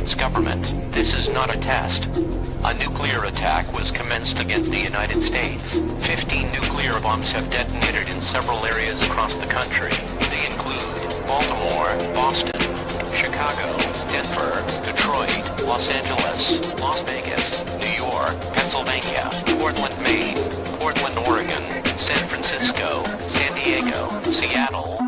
States government. This is not a test. A nuclear attack was commenced against the United States. 15 nuclear bombs have detonated in several areas across the country. They include Baltimore, Boston, Chicago, Denver, Detroit, Los Angeles, Las Vegas, New York, Pennsylvania, Portland, Maine, Portland, Oregon, San Francisco, San Diego, Seattle.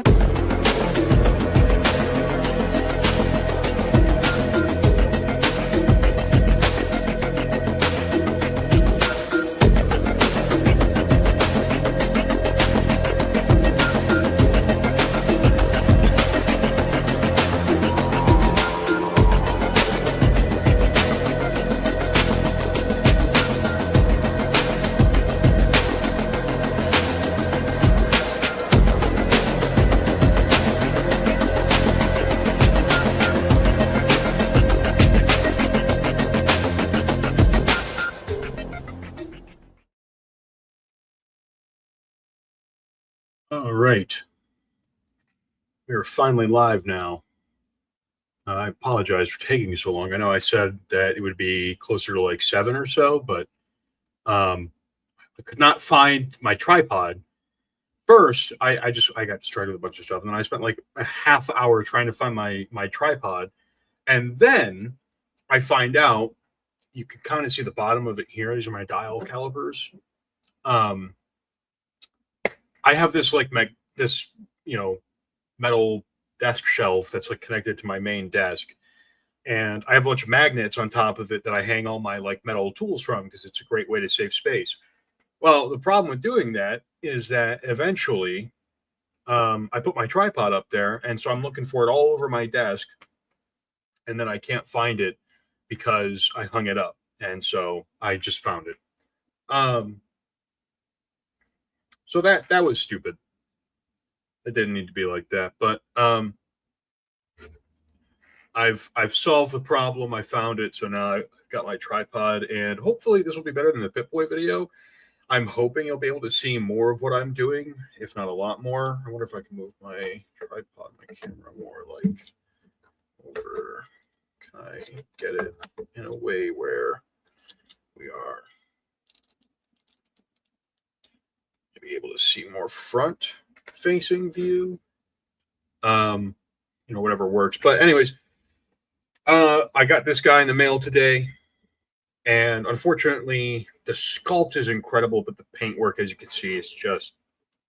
All right. We are finally live now. I apologize for taking so long. I know I said that it would be closer to like 7 or so, but I could not find my tripod. First, I got distracted with a bunch of stuff, and then I spent like a half hour trying to find my tripod, and then I find out you can kind of see the bottom of it here. These are my dial calipers. I have this like metal desk shelf that's like connected to my main desk, and I have a bunch of magnets on top of it that I hang all my like metal tools from because it's a great way to save space. Well, the problem with doing that is that eventually I put my tripod up there, and so I'm looking for it all over my desk, and then I can't find it because I hung it up, and so I just found it. So that was stupid. It didn't need to be like that, but I've solved the problem. I found it, so now I've got my tripod, and hopefully this will be better than the Pip-Boy video. I'm hoping you'll be able to see more of what I'm doing, if not a lot more. I wonder if I can move my tripod, my camera more like over. Can I get it in a way where we are maybe able to see more front facing view? Whatever works. But anyways, I got this guy in the mail today, and unfortunately the sculpt is incredible, but the paintwork, as you can see, is just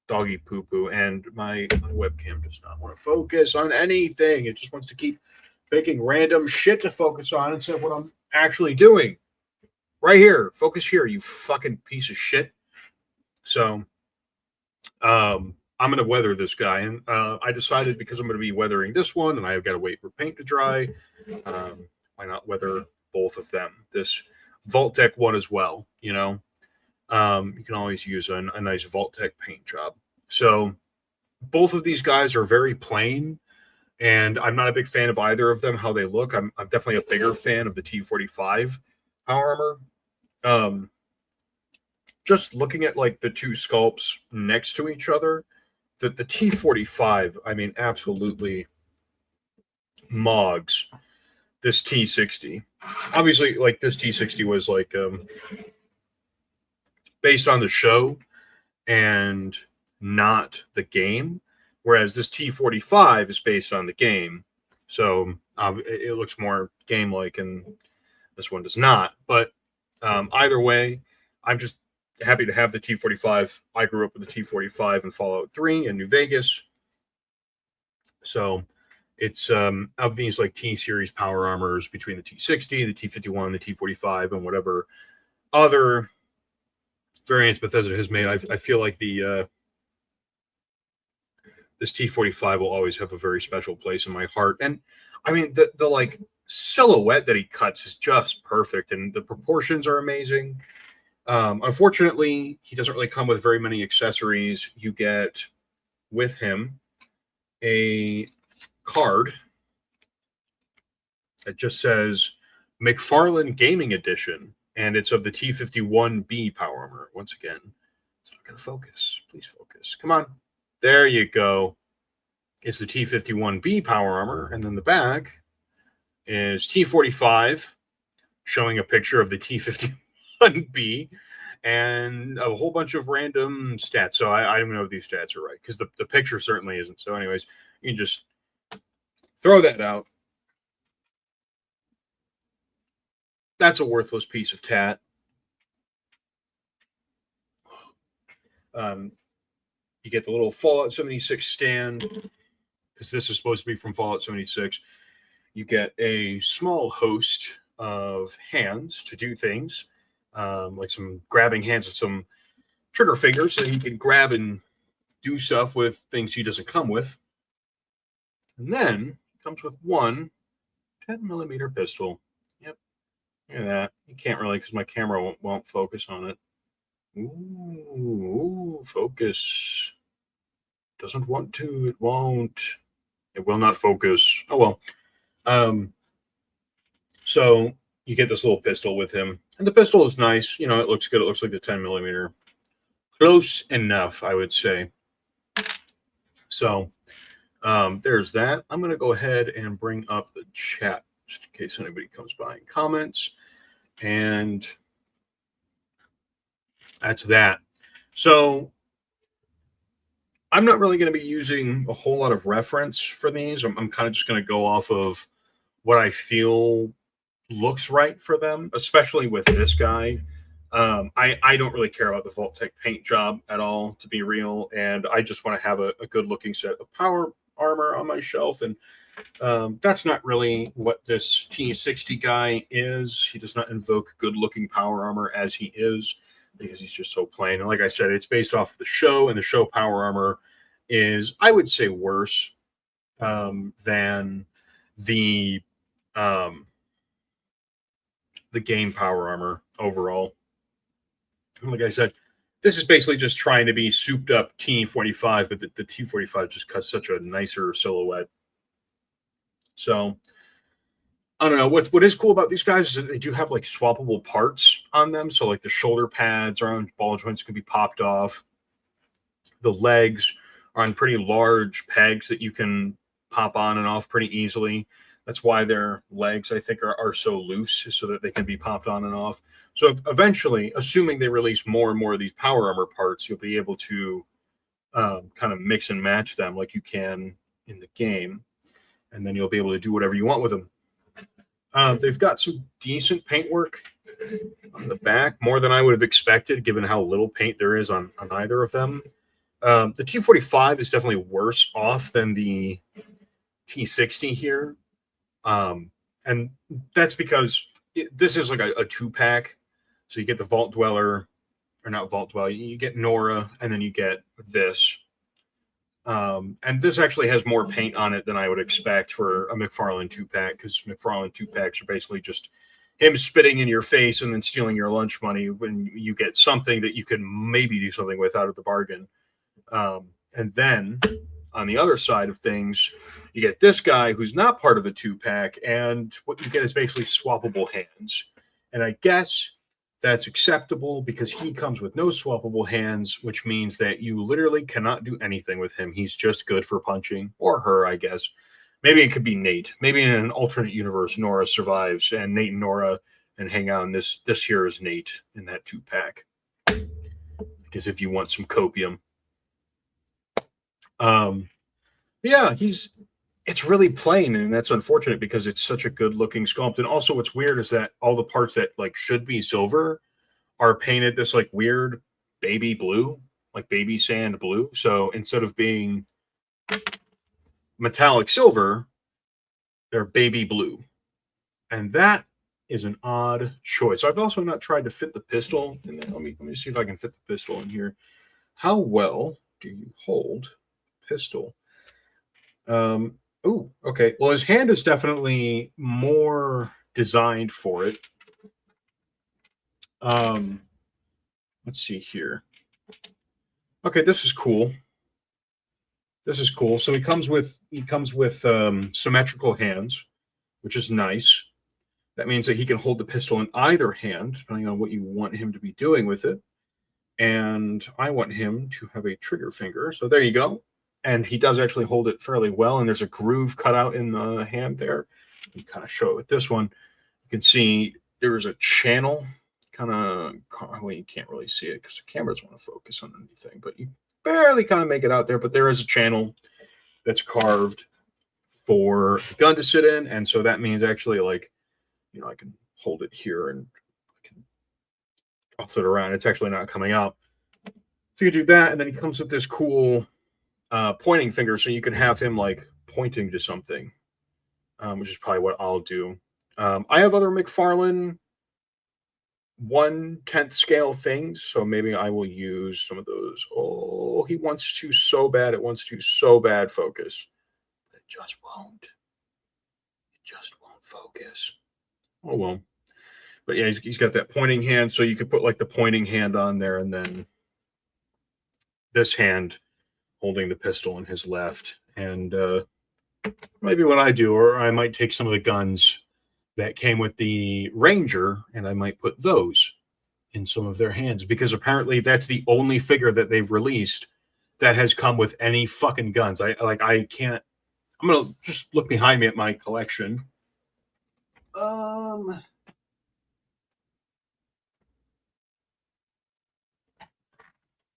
doggy poo-poo, and my webcam does not want to focus on anything. It just wants to keep making random shit to focus on instead of what I'm actually doing. Right here, focus here, you fucking piece of shit. So I'm going to weather this guy, and I decided because I'm going to be weathering this one and I've got to wait for paint to dry, why not weather both of them? This Vault-Tec one as well, you can always use a nice Vault-Tec paint job. So both of these guys are very plain, and I'm not a big fan of either of them, how they look. I'm definitely a bigger fan of the T45 power armor. Just looking at like the two sculpts next to each other, the T45, I mean, absolutely mogs this T60. Obviously, like this T60 was like based on the show and not the game, whereas this T45 is based on the game. So it looks more game-like, and this one does not. But either way, I'm just happy to have the T45. I grew up with the T45 in Fallout 3 and New Vegas. So it's of these like T-series power armors between the T60, the T51, the T45, and whatever other variants Bethesda has made. I feel like this T45 will always have a very special place in my heart. And I mean, the like silhouette that he cuts is just perfect, and the proportions are amazing. Unfortunately, he doesn't really come with very many accessories. You get with him a card that just says McFarlane Gaming Edition, and it's of the T51B power armor. Once again, it's not going to focus. Please focus. Come on. There you go. It's the T51B power armor, and then the back is T45, showing a picture of the T51B, and a whole bunch of random stats. So I don't know if these stats are right, because the picture certainly isn't. So anyways, you can just throw that out. That's a worthless piece of tat. You get the little Fallout 76 stand, because this is supposed to be from Fallout 76. You get a small host of hands to do things, like some grabbing hands and some trigger fingers, so he can grab and do stuff with things he doesn't come with. And then it comes with one 10mm pistol. Yep. Look at that. You can't really, because my camera won't focus on it. Ooh, focus. Doesn't want to. It won't. It will not focus. Oh, well. So you get this little pistol with him. And the pistol is nice. You know, it looks good. It looks like the 10mm. Close enough, I would say. So there's that. I'm going to go ahead and bring up the chat just in case anybody comes by and comments. And that's that. So I'm not really going to be using a whole lot of reference for these. I'm kind of just going to go off of what I feel looks right for them, especially with this guy. I don't really care about the Vault-Tec paint job at all, to be real, and I just want to have a good-looking set of power armor on my shelf, and that's not really what this T60 guy is. He does not invoke good-looking power armor as he is, because he's just so plain. And like I said, it's based off the show, and the show power armor is, I would say, worse than the game power armor overall. And like I said, this is basically just trying to be souped up T45, but the T45 just cuts such a nicer silhouette. So I don't know. What is cool about these guys is that they do have like swappable parts on them. So like the shoulder pads or ball joints can be popped off. The legs are on pretty large pegs that you can pop on and off pretty easily. That's why their legs, I think, are so loose, so that they can be popped on and off. So eventually, assuming they release more and more of these power armor parts, you'll be able to kind of mix and match them like you can in the game. And then you'll be able to do whatever you want with them. They've got some decent paintwork on the back, more than I would have expected, given how little paint there is on either of them. The T45 is definitely worse off than the T60 here. And that's because this is like a two-pack. So you get the Vault Dweller, or not Vault Dweller, you get Nora, and then you get this. And this actually has more paint on it than I would expect for a McFarlane two-pack, because McFarlane two-packs are basically just him spitting in your face and then stealing your lunch money when you get something that you can maybe do something with out of the bargain. And then on the other side of things, you get this guy who's not part of a two-pack, and what you get is basically swappable hands. And I guess that's acceptable because he comes with no swappable hands, which means that you literally cannot do anything with him. He's just good for punching, or her, I guess. Maybe it could be Nate. Maybe in an alternate universe, Nora survives, and Nate and Nora and hang out, and this here is Nate in that two-pack. Because if you want some copium. Yeah, it's really plain, and that's unfortunate because it's such a good looking sculpt. And also what's weird is that all the parts that like should be silver are painted this like weird baby blue, like baby sand blue. So instead of being metallic silver, they're baby blue. And that is an odd choice. I've also not tried to fit the pistol in there. Let me see if I can fit the pistol in here. How well do you hold pistol? Oh, okay. Well, his hand is definitely more designed for it. Let's see here. Okay, this is cool. This is cool. So he comes with symmetrical hands, which is nice. That means that he can hold the pistol in either hand, depending on what you want him to be doing with it. And I want him to have a trigger finger. So there you go. And he does actually hold it fairly well, and there's a groove cut out in the hand there. You kind of show it with this one. You can see there is a channel, kind of, well, you can't really see it because the camera doesn't want to focus on anything, but you barely kind of make it out there. But there is a channel that's carved for the gun to sit in. And so that means actually, like, you know, I can hold it here and I can toss it around. It's actually not coming out. So you do that, and then he comes with this cool pointing finger, so you can have him like pointing to something, which is probably what I'll do. I have other McFarlane 1/10 scale things, so maybe I will use some of those. Oh, he wants to so bad. It wants to so bad focus. It just won't. It just won't focus. Oh, well. But yeah, he's got that pointing hand, so you could put like the pointing hand on there, and then this hand holding the pistol in his left. And maybe what I do, or I might take some of the guns that came with the Ranger, and I might put those in some of their hands, because apparently that's the only figure that they've released that has come with any fucking guns. I can't. I'm gonna just look behind me at my collection.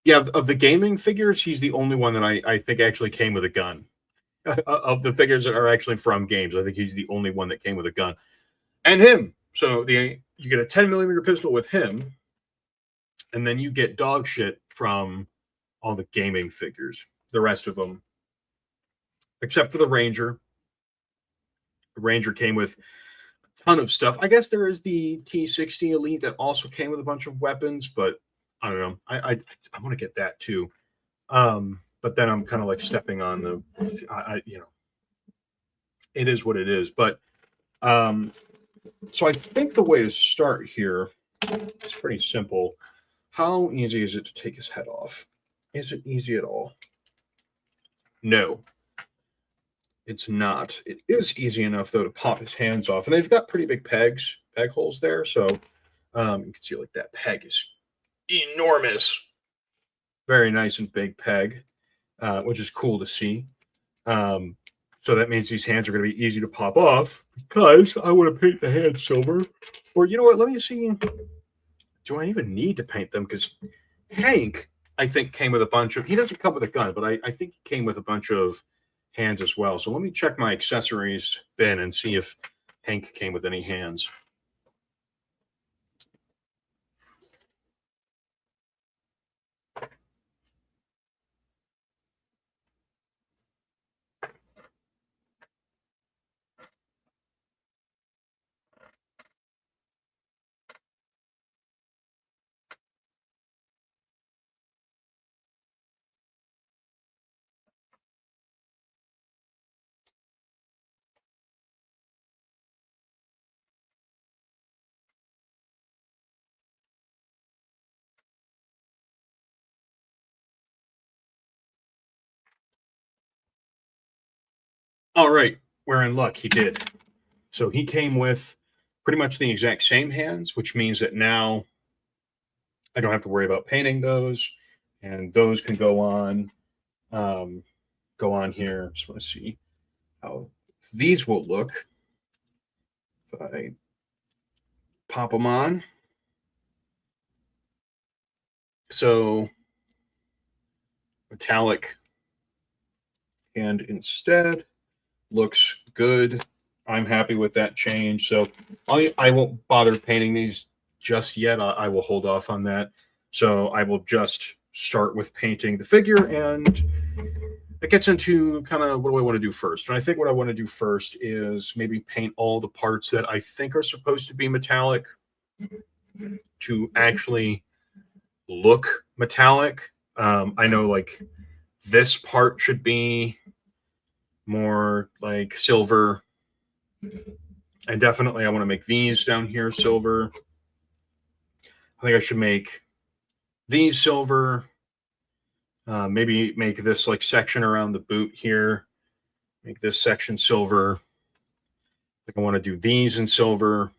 Yeah, of the gaming figures, he's the only one that I think actually came with a gun. Of the figures that are actually from games, I think he's the only one that came with a gun. And him. So you get a 10mm pistol with him, and then you get dog shit from all the gaming figures. The rest of them, except for the Ranger. The Ranger came with a ton of stuff. I guess there is the T60 Elite that also came with a bunch of weapons, but I don't know. I want to get that too. But then I'm kind of like stepping on the, you know, it is what it is. But so I think the way to start here is pretty simple. How easy is it to take his head off? Is it easy at all? No, it's not. It is easy enough though to pop his hands off, and they've got pretty big peg holes there. So you can see like that peg is enormous, very nice and big peg, which is cool to see. So that means these hands are going to be easy to pop off, because I want to paint the hands silver. Or you know what? Let me see. Do I even need to paint them? Because Hank, I think, came with a bunch of. He doesn't come with a gun, but I think he came with a bunch of hands as well. So let me check my accessories bin and see if Hank came with any hands. All right, we're in luck. He did. So he came with pretty much the exact same hands, which means that now I don't have to worry about painting those, and those can go on here. Just want to see how these will look if I pop them on. So metallic and instead looks good. I'm happy with that change. So I won't bother painting these just yet. I will hold off on that. So I will just start with painting the figure, and it gets into kind of what do I want to do first. And I think what I want to do first is maybe paint all the parts that I think are supposed to be metallic to actually look metallic. I know like this part should be more like silver, and definitely I want to make these down here silver. I think I should make these silver. Maybe make this like section around the boot here, make this section silver. I think I want to do these in silver.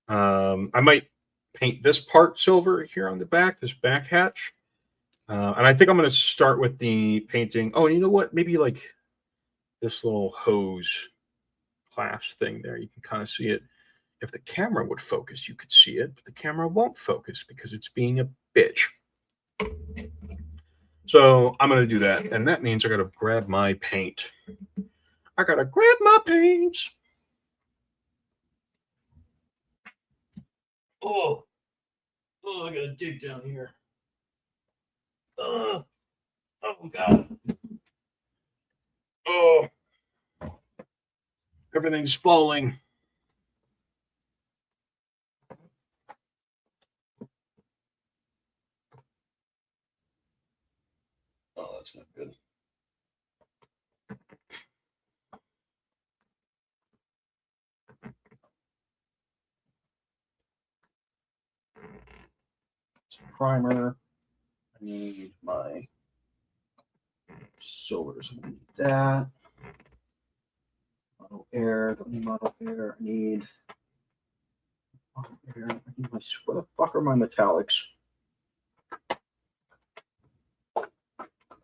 I might paint this part silver here on the back, this back hatch. And I think I'm going to start with the painting. Oh, and you know what? Maybe like this little hose clasp thing there. You can kind of see it. If the camera would focus, you could see it, but the camera won't focus because it's being a bitch. So I'm going to do that, and that means I got to grab my paint. I got to grab my paints. Oh, I got to dig down here. Oh, God. Oh, everything's falling. Oh, that's not good. Some primer. I need my silvers. I need that. Model air. Don't need model air. I need model air. I need my. Where the fuck are my metallics?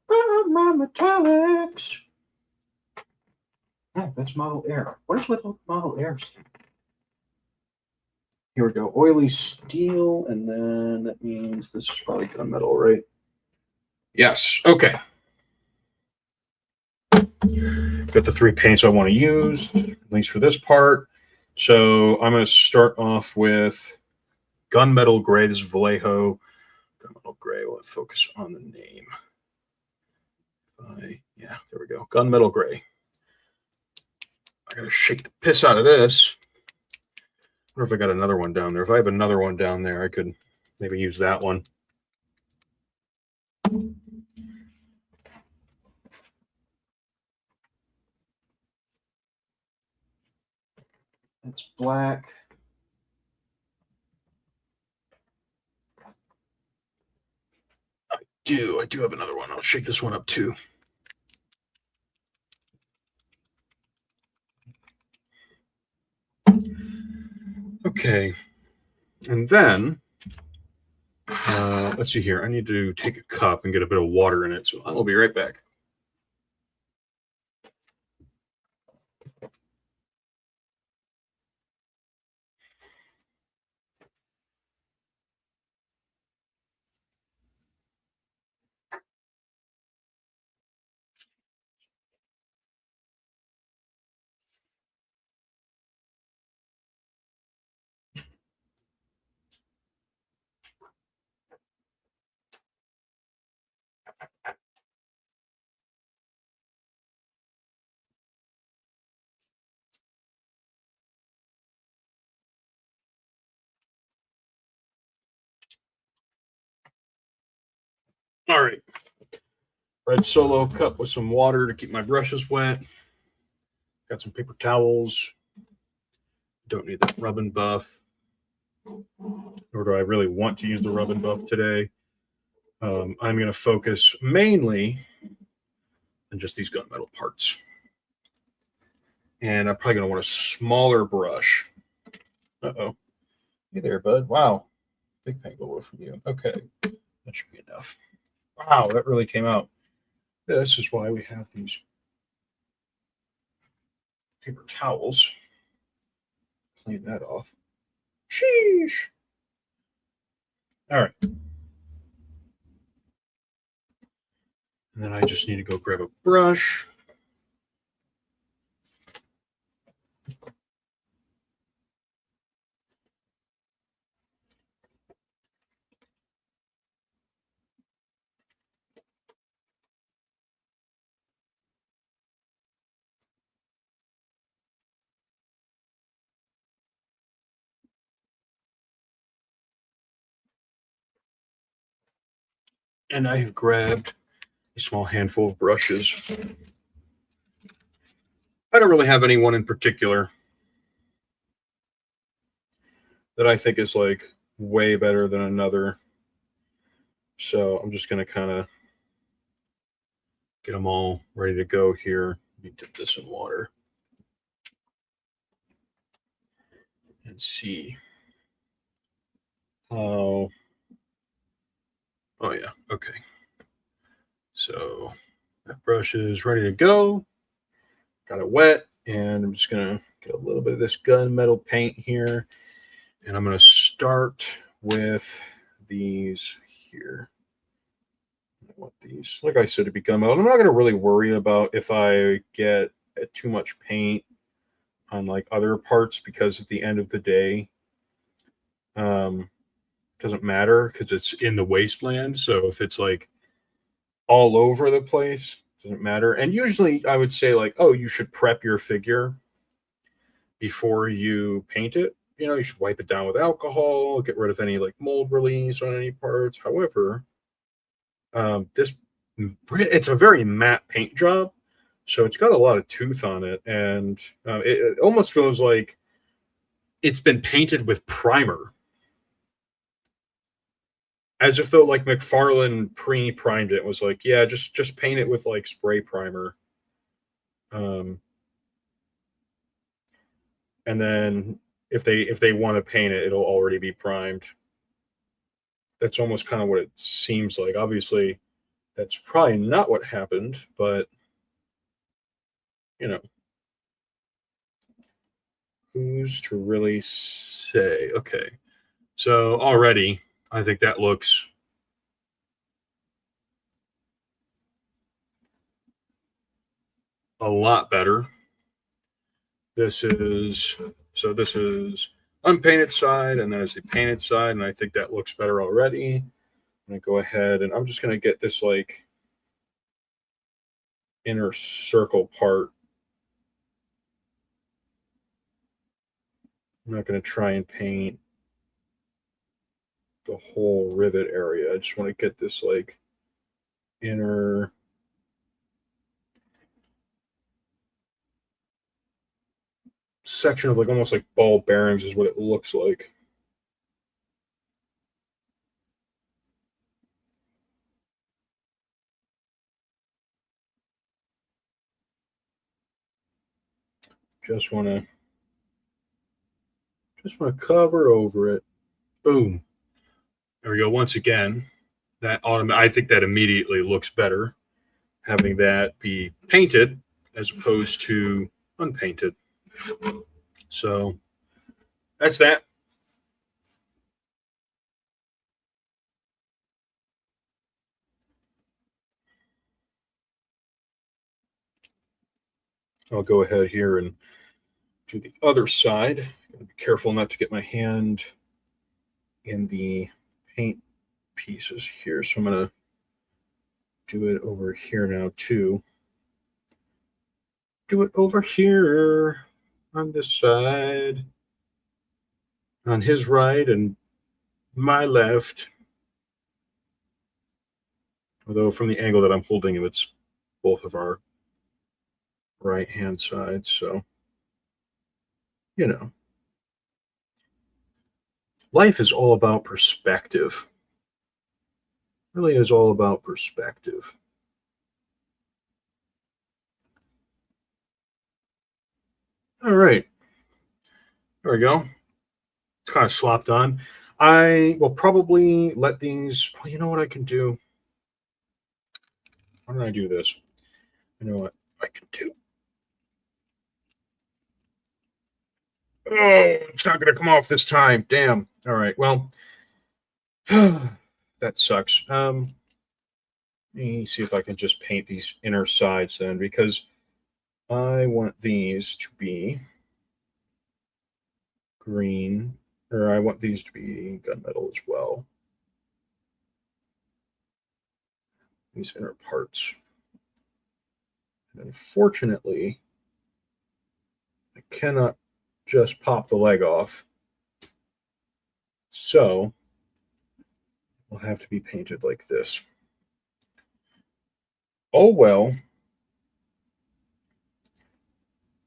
Where are my metallics? Yeah, that's model air. What is with model air? Here we go. Oily steel, and then that means this is probably gunmetal, right? Yes. Okay. Got the 3 paints I want to use, at least for this part. So I'm going to start off with gunmetal gray. This is Vallejo. Gunmetal gray. We'll focus on the name. Yeah, there we go. Gunmetal gray. I got to shake the piss out of this. I wonder if I got another one down there. If I have another one down there, I could maybe use that one. That's black. I do have another one. I'll shake this one up too. Okay. And then, let's see here. I need to take a cup and get a bit of water in it. So I will be right back. All right. Red Solo cup with some water to keep my brushes wet. Got some paper towels. Don't need that rub and buff. Nor do I really want to use the rub and buff today. I'm going to focus mainly on just these gunmetal parts. And I'm probably going to want a smaller brush. Uh-oh. Hey there, bud. Wow. Big paint over from you. Okay. That should be enough. Wow, that really came out. This is why we have these paper towels. Clean that off. Sheesh. All right. And then I just need to go grab a brush. And I have grabbed a small handful of brushes. I don't really have any one in particular that I think is like way better than another. So I'm just going to kind of get them all ready to go here. Let me dip this in water and see how. Oh, yeah. Okay. So that brush is ready to go. Got it wet, and I'm just going to Get a little bit of this gunmetal paint here. And I'm going to start with these here. I want these, like I said, to be gunmetal. I'm not going to really worry about if I get too much paint on like other parts, because at the end of the day, doesn't matter because it's in the wasteland. So if it's like all over the place, doesn't matter. And usually I would say like, oh, you should prep your figure before you paint it. You know, you should wipe it down with alcohol, get rid of any like mold release on any parts. However, it's a very matte paint job, so it's got a lot of tooth on it, and it almost feels like it's been painted with primer, as if though like McFarlane pre-primed it, was like, yeah, just paint it with like spray primer, and then if they want to paint it, it'll already be primed. That's almost kind of what it seems like. Obviously, that's probably not what happened, but you know, who's to really say? Okay, so already I think that looks a lot better. This is unpainted side, and then it's the painted side, and I think that looks better already. I'm gonna go ahead and I'm just gonna get this like inner circle part. I'm not gonna try and paint the whole rivet area. I just want to get this like inner section of like almost like ball bearings is what it looks like. Just want to cover over it. Boom. There we go. Once again, I think that immediately looks better, having that be painted as opposed to unpainted. So that's that. I'll go ahead here and do the other side. Be careful not to get my hand in the paint pieces here. So I'm going to do it over here now too. Do it over here on this side, on his right and my left. Although from the angle that I'm holding him, it's both of our right hand sides. So, you know, life is all about perspective. It really is all about perspective. All right. There we go. It's kind of slopped on. I will probably let these. Well, you know what I can do? Why don't I do this? You know what I can do? Oh, it's not going to come off this time. Damn. All right. Well, that sucks. Let me see if I can just paint these inner sides then, because I want these to be green, or I want these to be gunmetal as well. These inner parts. And unfortunately, I cannot just pop the leg off. So will have to be painted like this. Oh well.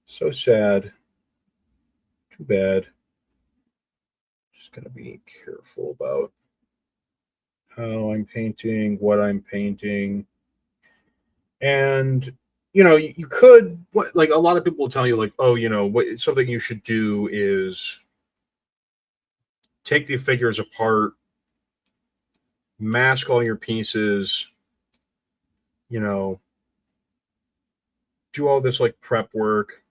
So sad. Too bad. Just gonna be careful about how I'm painting, what I'm painting. And you know, you could, what, like a lot of people will tell you like, oh, you know, what something you should do is take the figures apart, mask all your pieces, you know, do all this like prep work,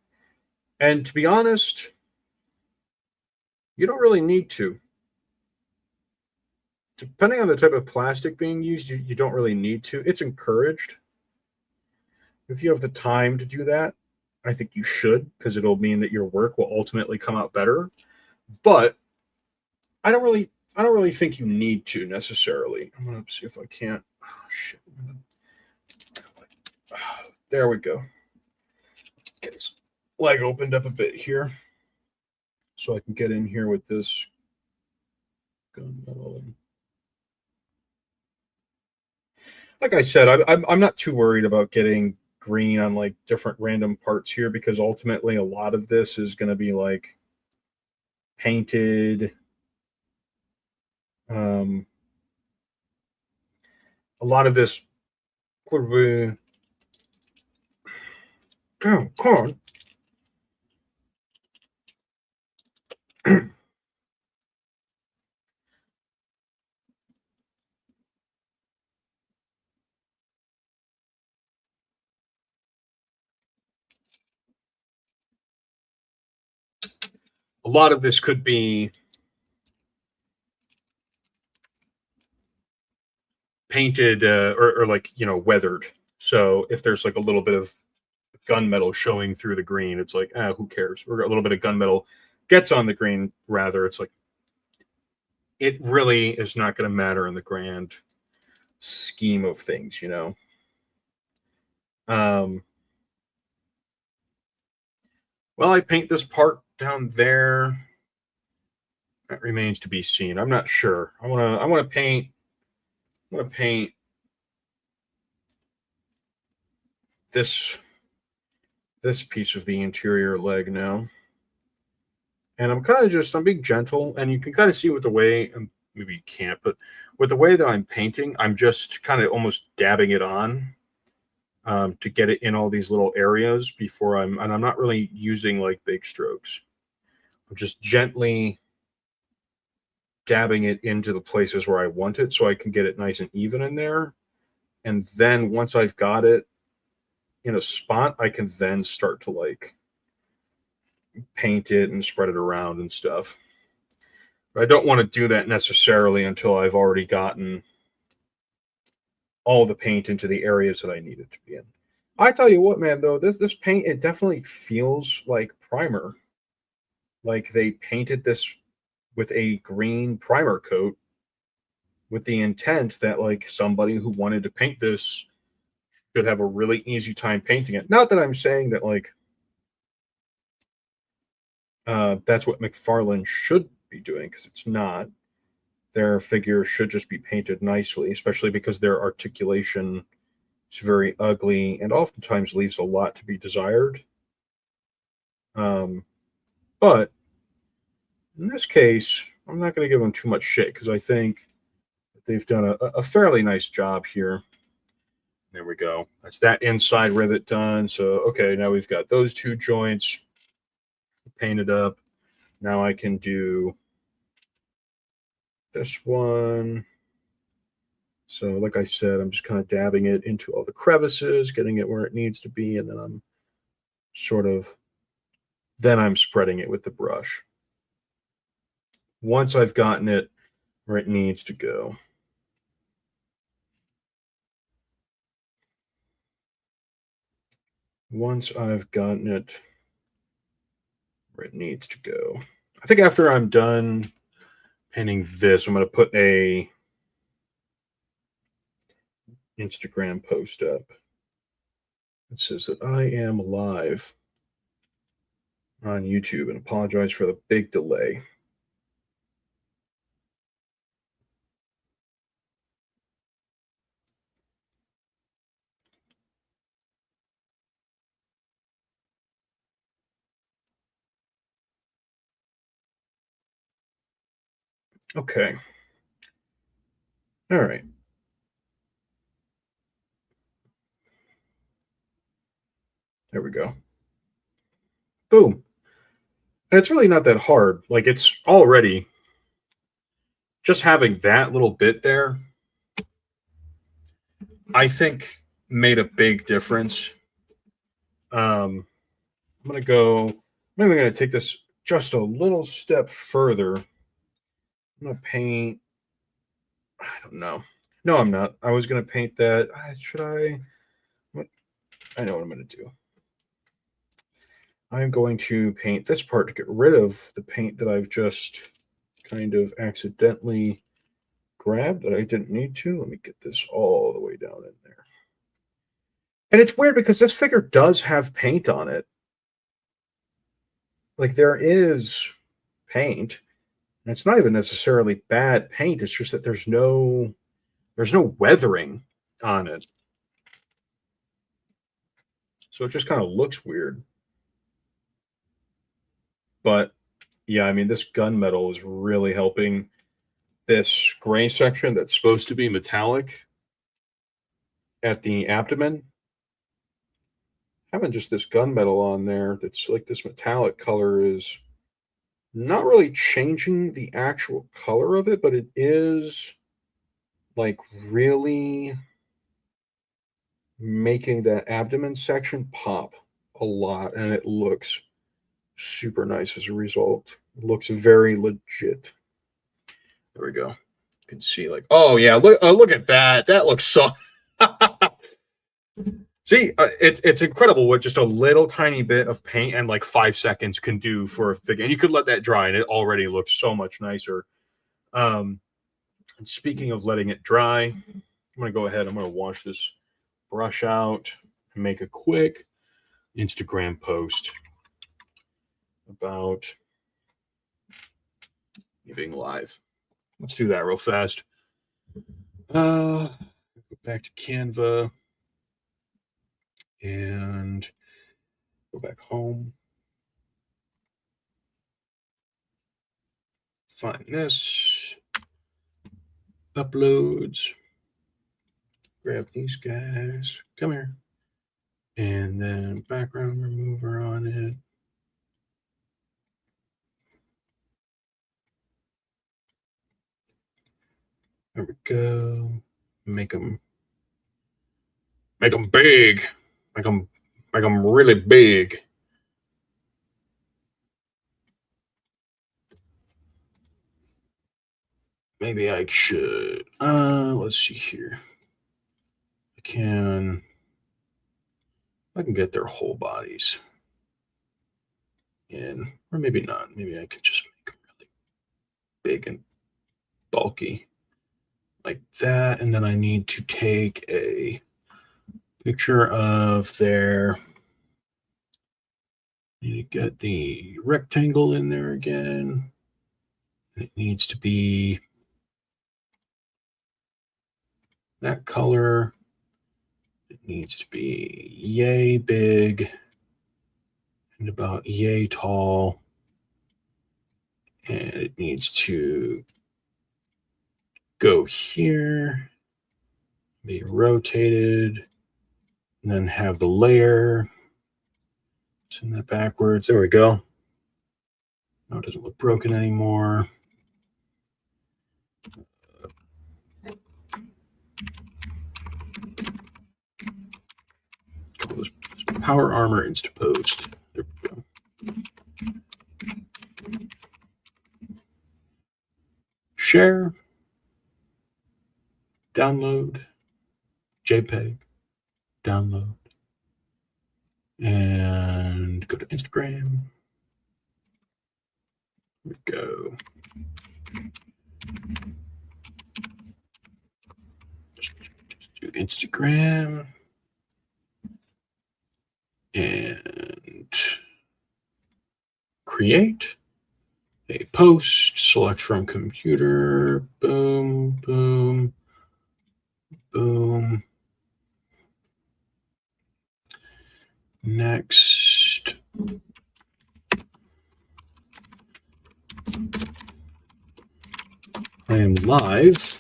And to be honest, you don't really need to. Depending on the type of plastic being used, you don't really need to. It's encouraged. If you have the time to do that, I think you should, because it'll mean that your work will ultimately come out better. But I don't really think you need to necessarily. I'm gonna see if I can't. Oh shit. There we go. Get this leg opened up a bit here, so I can get in here with this gunmetal. Like I said, I'm not too worried about getting green on like different random parts here, because ultimately a lot of this is going to be like painted. A lot of this could be. Oh, come on. A lot of this could be painted or like, you know, weathered. So if there's like a little bit of gunmetal showing through the green, it's like, who cares? Or a little bit of gunmetal gets on the green, rather, it's like, it really is not going to matter in the grand scheme of things, you know. Well, I paint this part down there. That remains to be seen. I'm not sure. I want to paint this piece of the interior leg now. And I'm being gentle, and you can kind of see with the way, maybe you can't, but with the way that I'm painting, I'm just kind of almost dabbing it on to get it in all these little areas and I'm not really using like big strokes. I'm just gently dabbing it into the places where I want it so I can get it nice and even in there. And then once I've got it in a spot, I can then start to like paint it and spread it around and stuff. But I don't want to do that necessarily until I've already gotten all the paint into the areas that I need it to be in. I tell you what, man, though, this paint, it definitely feels like primer. Like they painted this with a green primer coat with the intent that like somebody who wanted to paint this should have a really easy time painting it. Not that I'm saying that like that's what McFarlane should be doing, because it's not. Their figure should just be painted nicely, especially because their articulation is very ugly and oftentimes leaves a lot to be desired. But in this case, I'm not going to give them too much shit, because I think they've done a fairly nice job here. There we go. That's that inside rivet done. So, okay, now we've got those two joints painted up. Now I can do this one. So, like I said, I'm just kind of dabbing it into all the crevices, getting it where it needs to be, and then I'm spreading it with the brush. Once I've gotten it where it needs to go. Once I've gotten it where it needs to go. I think after I'm done painting this, I'm going to put a Instagram post up. It says that I am live on YouTube, and apologize for the big delay. Okay. All right. There we go. Boom. And it's really not that hard. Like, it's already just having that little bit there, I think made a big difference. I'm gonna Maybe I'm going to take this just a little step further. I'm going to paint, I don't know. No, I'm not. I was going to paint that. Should I? I know what I'm going to do. I'm going to paint this part to get rid of the paint that I've just kind of accidentally grabbed that I didn't need to. Let me get this all the way down in there. And it's weird because this figure does have paint on it. Like, there is paint. And it's not even necessarily bad paint. It's just that there's no weathering on it. So it just kind of looks weird. But yeah, I mean, this gunmetal is really helping this gray section that's supposed to be metallic at the abdomen. Having just this gunmetal on there that's like this metallic color is not really changing the actual color of it, but it is like really making that abdomen section pop a lot, and it looks super nice as a result. It looks very legit. There we go. You can see, like, oh yeah, look at that. That looks so. See, it's incredible what just a little tiny bit of paint and like 5 seconds can do for a figure. And you could let that dry, and it already looks so much nicer. And speaking of letting it dry, I'm gonna go ahead. I'm gonna wash this brush out and make a quick Instagram post about me being live. Let's do that real fast. Go back to Canva and go back home. Find this. Uploads. Grab these guys. Come here. And then background remover on it. There we go. Make them big. Make them really big. Maybe I should. Let's see here. I can get their whole bodies in, or maybe not. Maybe I could just make them really big and bulky like that. And then I need to take a picture of their, need to get the rectangle in there again. It needs to be that color. It needs to be yay big and about yay tall. And it needs to go here, be rotated, and then have the layer. Send that backwards. There we go. Now it doesn't look broken anymore. This power armor Instapost. There we go. Share. Download. JPEG. Download. And go to Instagram. There we go. Just do Instagram. And create a post, select from computer, boom, boom, boom. Next. I am live.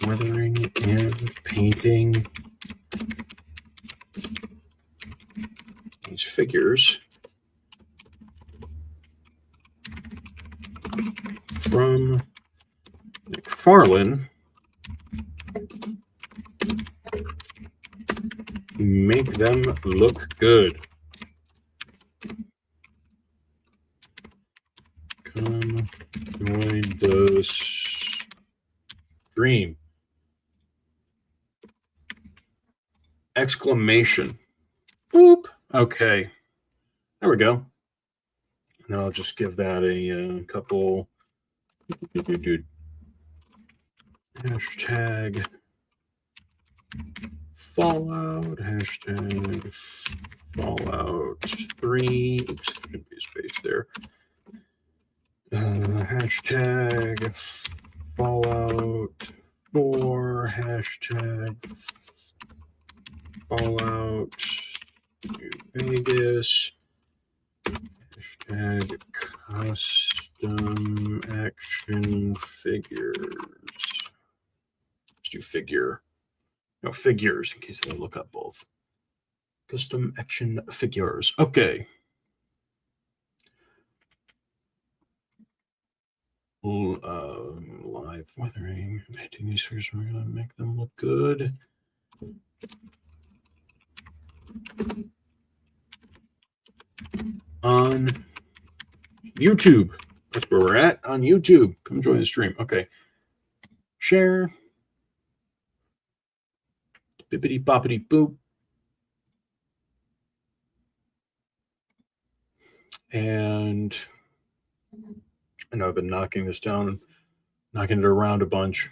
Weathering and painting these figures from McFarlane make them look good. Come join the stream. Exclamation. Boop. Okay. There we go. And then I'll just give that a couple. Hashtag Fallout. Hashtag Fallout 3. Oops, there should be a space there. Hashtag Fallout 4. Hashtag Fallout New Vegas. Hashtag custom action figures. Let's do figure. No, figures, in case I look up both. Custom action figures. Okay. Live weathering. Painting these figures. We're going to make them look good. On YouTube. That's where we're at. On YouTube. Come join the stream. Okay. Share. Bippity boppity boop. And I know I've been knocking this down, knocking it around a bunch.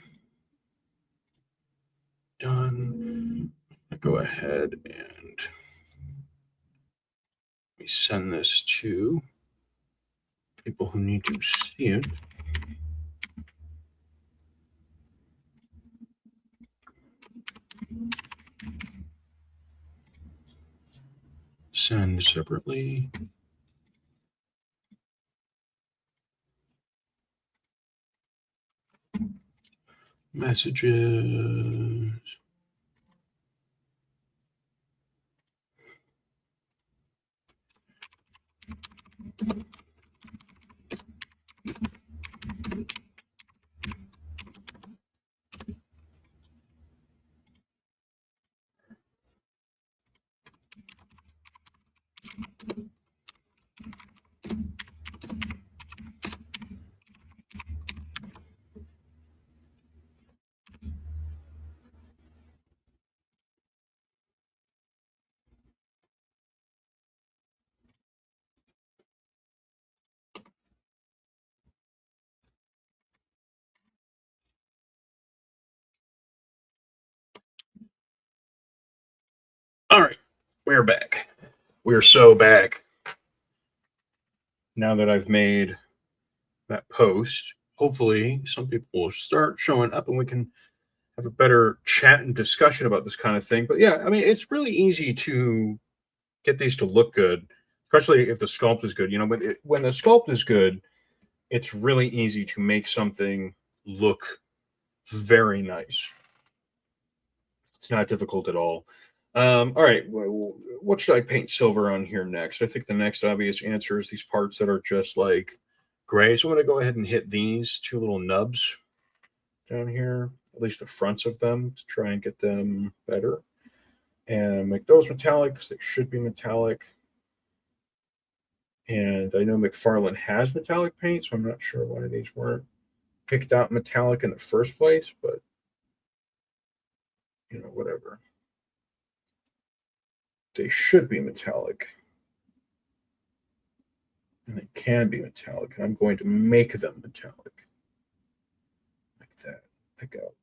Done. I go ahead and we send this to people who need to see it. Send separately. Messages. All right, we're back. We're so back. Now that I've made that post, hopefully some people will start showing up and we can have a better chat and discussion about this kind of thing. But yeah, I mean, it's really easy to get these to look good, especially if the sculpt is good. You know, when the sculpt is good, it's really easy to make something look very nice. It's not difficult at all. All right, what should I paint silver on here next? I think the next obvious answer is these parts that are just like gray. So I'm going to go ahead and hit these two little nubs down here, at least the fronts of them, to try and get them better. And make those metallic because they should be metallic. And I know McFarlane has metallic paint, so I'm not sure why these weren't picked out metallic in the first place, but you know, whatever. They should be metallic. And they can be metallic. And I'm going to make them metallic. Like that. Pick out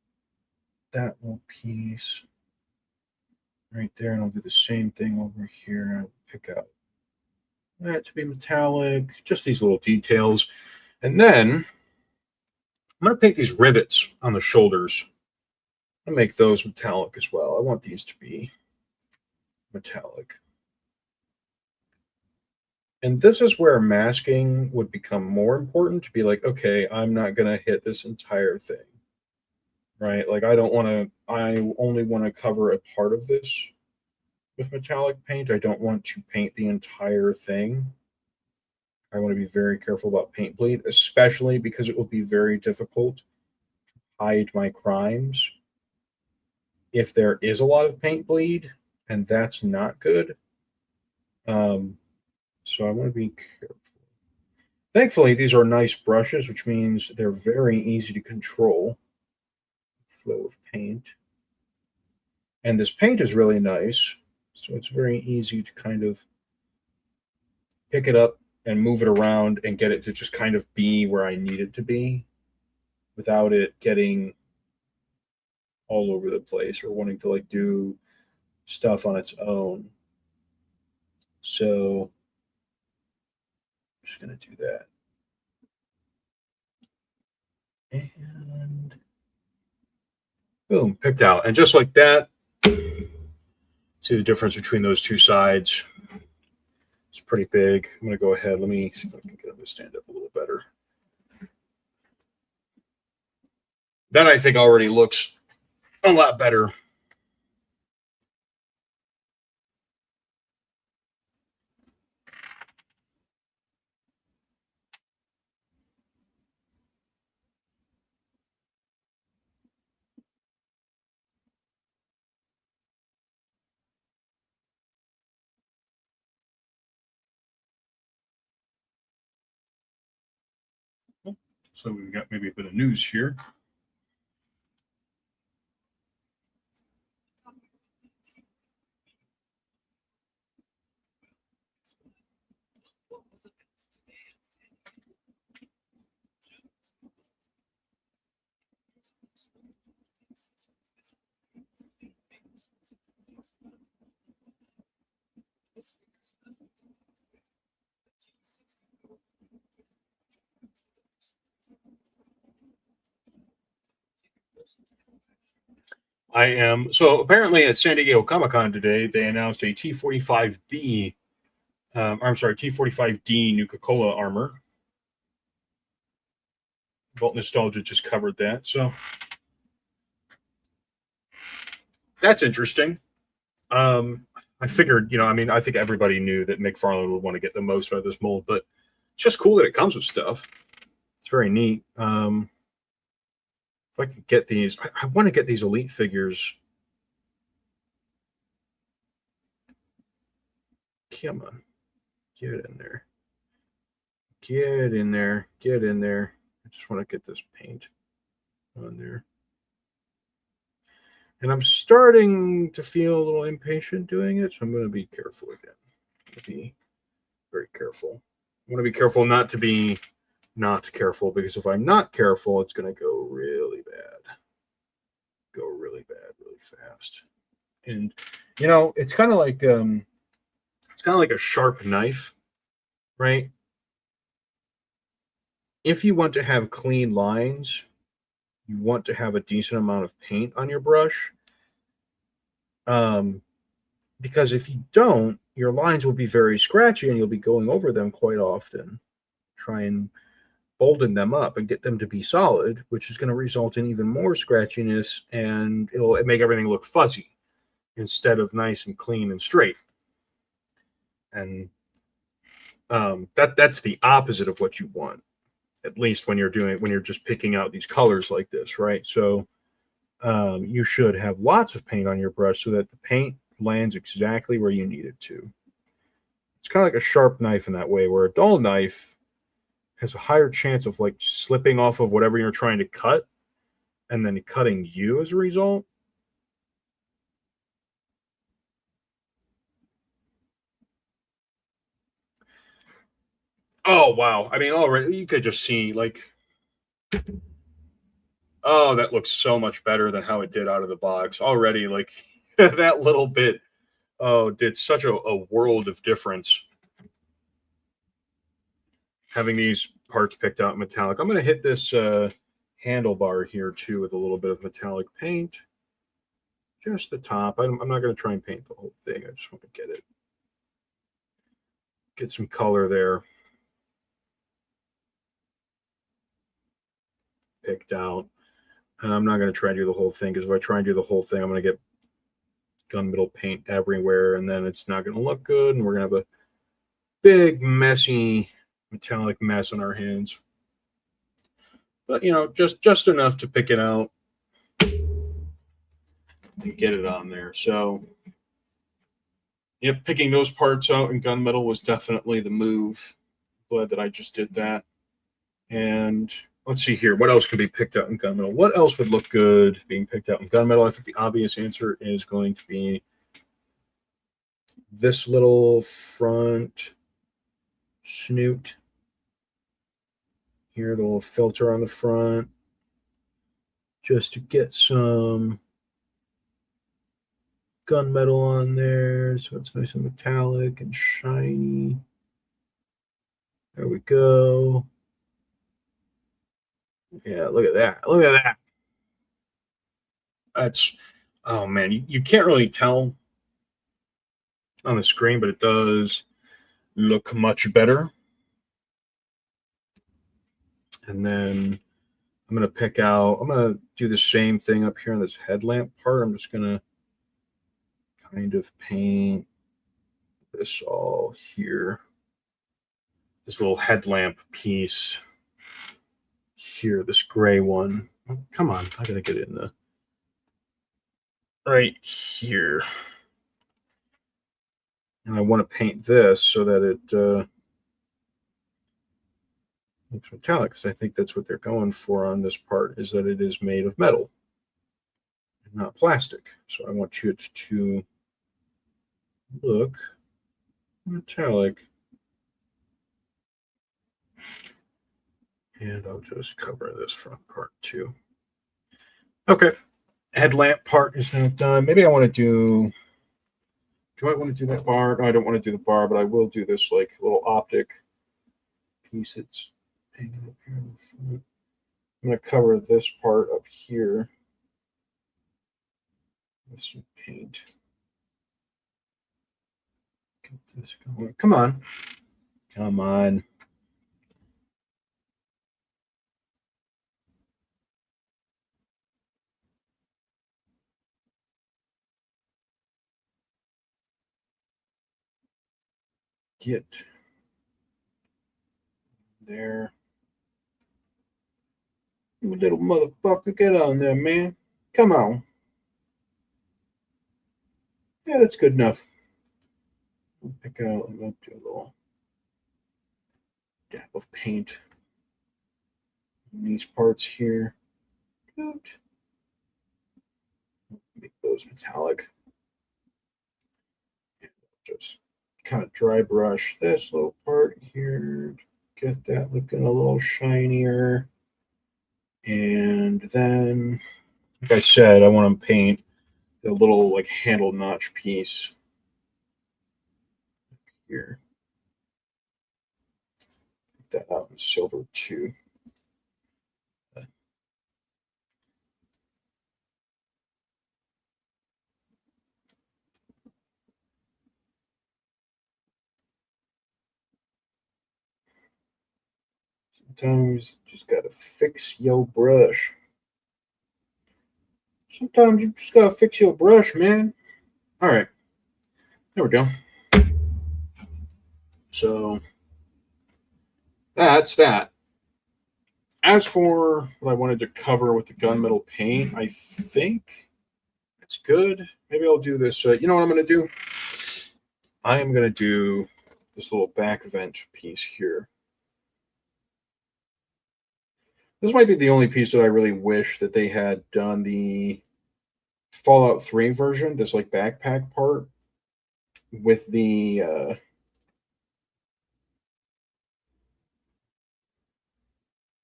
that little piece right there. And I'll do the same thing over here. I'll pick out that to be metallic. Just these little details. And then I'm going to paint these rivets on the shoulders. I'll make those metallic as well. I want these to be metallic. And this is where masking would become more important, to be like, okay, I'm not going to hit this entire thing, right? Like I only want to cover a part of this with metallic paint. I don't want to paint the entire thing. I want to be very careful about paint bleed, especially because it will be very difficult to hide my crimes if there is a lot of paint bleed and that's not good. So I want to be careful. Thankfully, these are nice brushes, which means they're very easy to control. Flow of paint. And this paint is really nice, so it's very easy to kind of pick it up and move it around and get it to just kind of be where I need it to be without it getting all over the place or wanting to like do stuff on its own. So I'm just going to do that. And boom, picked out. And just like that, see the difference between those two sides. It's pretty big. I'm going to go ahead. Let me see if I can get them to stand up a little better. That I think already looks a lot better. So we've got maybe a bit of news here. I am. So apparently at San Diego Comic-Con today, they announced a T45B, I'm sorry, T45D Nuka-Cola armor. Vault Nostalgia just covered that. So that's interesting. I figured, I mean, I think everybody knew that McFarlane would want to get the most out of this mold, but it's just cool that it comes with stuff. It's very neat. If I could get these, I want to get these Elite figures. Come on. Get in there. Get in there. Get in there. I just want to get this paint on there. And I'm starting to feel a little impatient doing it, so I'm going to be careful again. Be very careful. I want to be careful not to be not careful, because if I'm not careful, it's going to go really bad. Go really bad, really fast. And it's kind of like a sharp knife, right? If you want to have clean lines, you want to have a decent amount of paint on your brush. Because if you don't, your lines will be very scratchy and you'll be going over them quite often. Try and bolden them up and get them to be solid, which is going to result in even more scratchiness, and it'll make everything look fuzzy instead of nice and clean and straight. And that's the opposite of what you want, at least when you're just picking out these colors like this, right? So you should have lots of paint on your brush so that the paint lands exactly where you need it to. It's kind of like a sharp knife in that way, where a dull knife has a higher chance of like slipping off of whatever you're trying to cut and then cutting you as a result. Oh, wow. I mean, already you could just see like, oh, that looks so much better than how it did out of the box already. Like that little bit, did such a world of difference. Having these parts picked out metallic. I'm going to hit this handlebar here too with a little bit of metallic paint. Just the top. I'm not going to try and paint the whole thing. I just want to get some color there picked out. And I'm not going to try and do the whole thing, because if I try and do the whole thing, I'm going to get gunmetal paint everywhere, and then it's not going to look good, and we're going to have a big, messy, metallic mess on our hands. But, just enough to pick it out and get it on there. So Yep, picking those parts out in gunmetal was definitely the move. Glad that I just did that. And let's see here. What else could be picked out in gunmetal? What else would look good being picked out in gunmetal? I think the obvious answer is going to be this little front snoot here, the little filter on the front, just to get some gunmetal on there so it's nice and metallic and shiny. There we go. Yeah, look at that. Look at that. That's, oh man, you can't really tell on the screen, but it does look much better. And then I'm going to do the same thing up here on this headlamp part. I'm just going to kind of paint this all here. This little headlamp piece here, this gray one. Oh, come on, I got to get it in the right here. And I want to paint this so that it looks metallic, because I think that's what they're going for on this part, is that it is made of metal and not plastic. So I want it to look metallic. And I'll just cover this front part too. Okay, headlamp part is now done. Maybe I want to do I want to do that bar? No, I don't want to do the bar, but I will do this like little optic piece that's hanging up here in the front. I'm going to cover this part up here with some paint. Get this going. Come on. Come on. Get there. You little motherfucker, get on there, man. Come on. Yeah, that's good enough. We'll pick out and do a little dab of paint in these parts here. Good. Make those metallic. And just kind of dry brush this little part here. Get that looking a little shinier. And then, like I said, I want to paint the little like handle notch piece here. Put that out in silver too. Sometimes you just gotta fix your brush. Sometimes you just gotta fix your brush, man. All right, there we go. So that's that. As for what I wanted to cover with the gunmetal paint, I think it's good. Maybe I'll do this. You know what I'm going to do? I am going to do this little back vent piece here. This might be the only piece that I really wish that they had done the Fallout 3 version, this like backpack part with the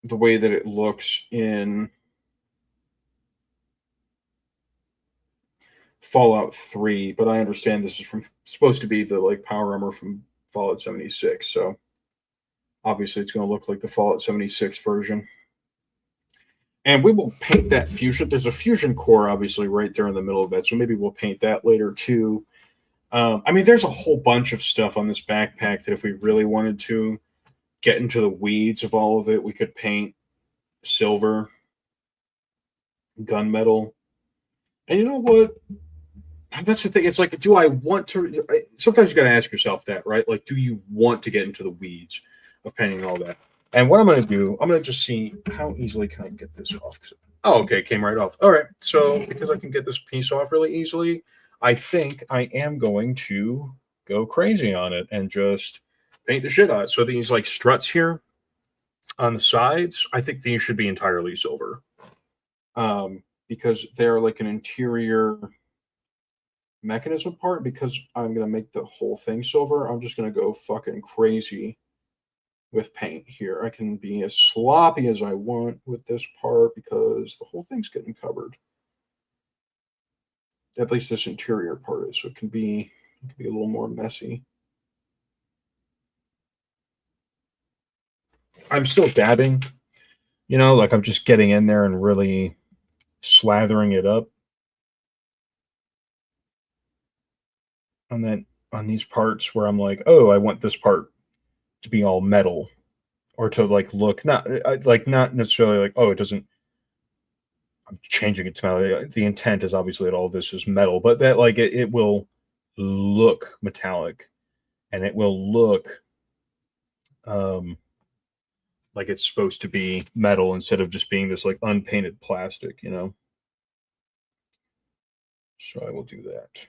way that it looks in Fallout 3, but I understand this is supposed to be the like power armor from Fallout 76, so obviously it's going to look like the Fallout 76 version. And we will paint that fusion. There's a fusion core obviously right there in the middle of that, so maybe we'll paint that later too. I mean, there's a whole bunch of stuff on this backpack that if we really wanted to get into the weeds of all of it, we could paint silver, gunmetal. And you know what? That's the thing. It's like, do I want to? Sometimes you got to ask yourself that, right? Like, do you want to get into the weeds of painting all that? And what I'm going to do, I'm going to just see how easily can I get this off. Oh, okay, it came right off. All right, so because I can get this piece off really easily, I think I am going to go crazy on it and just paint the shit out of it. So these like struts here on the sides, I think these should be entirely silver. Because they're like an interior mechanism part. Because I'm going to make the whole thing silver, I'm just going to go fucking crazy with paint here. I can be as sloppy as I want with this part because the whole thing's getting covered. At least this interior part is, so it can be a little more messy. I'm still dabbing, like I'm just getting in there and really slathering it up. And then on these parts where I'm like, oh, I want this part to be all metal, or to like look not necessarily like, oh, it doesn't. I'm changing it to metal. The intent is obviously that all this is metal, but that like it will look metallic, and it will look like it's supposed to be metal instead of just being this like unpainted plastic, So I will do that.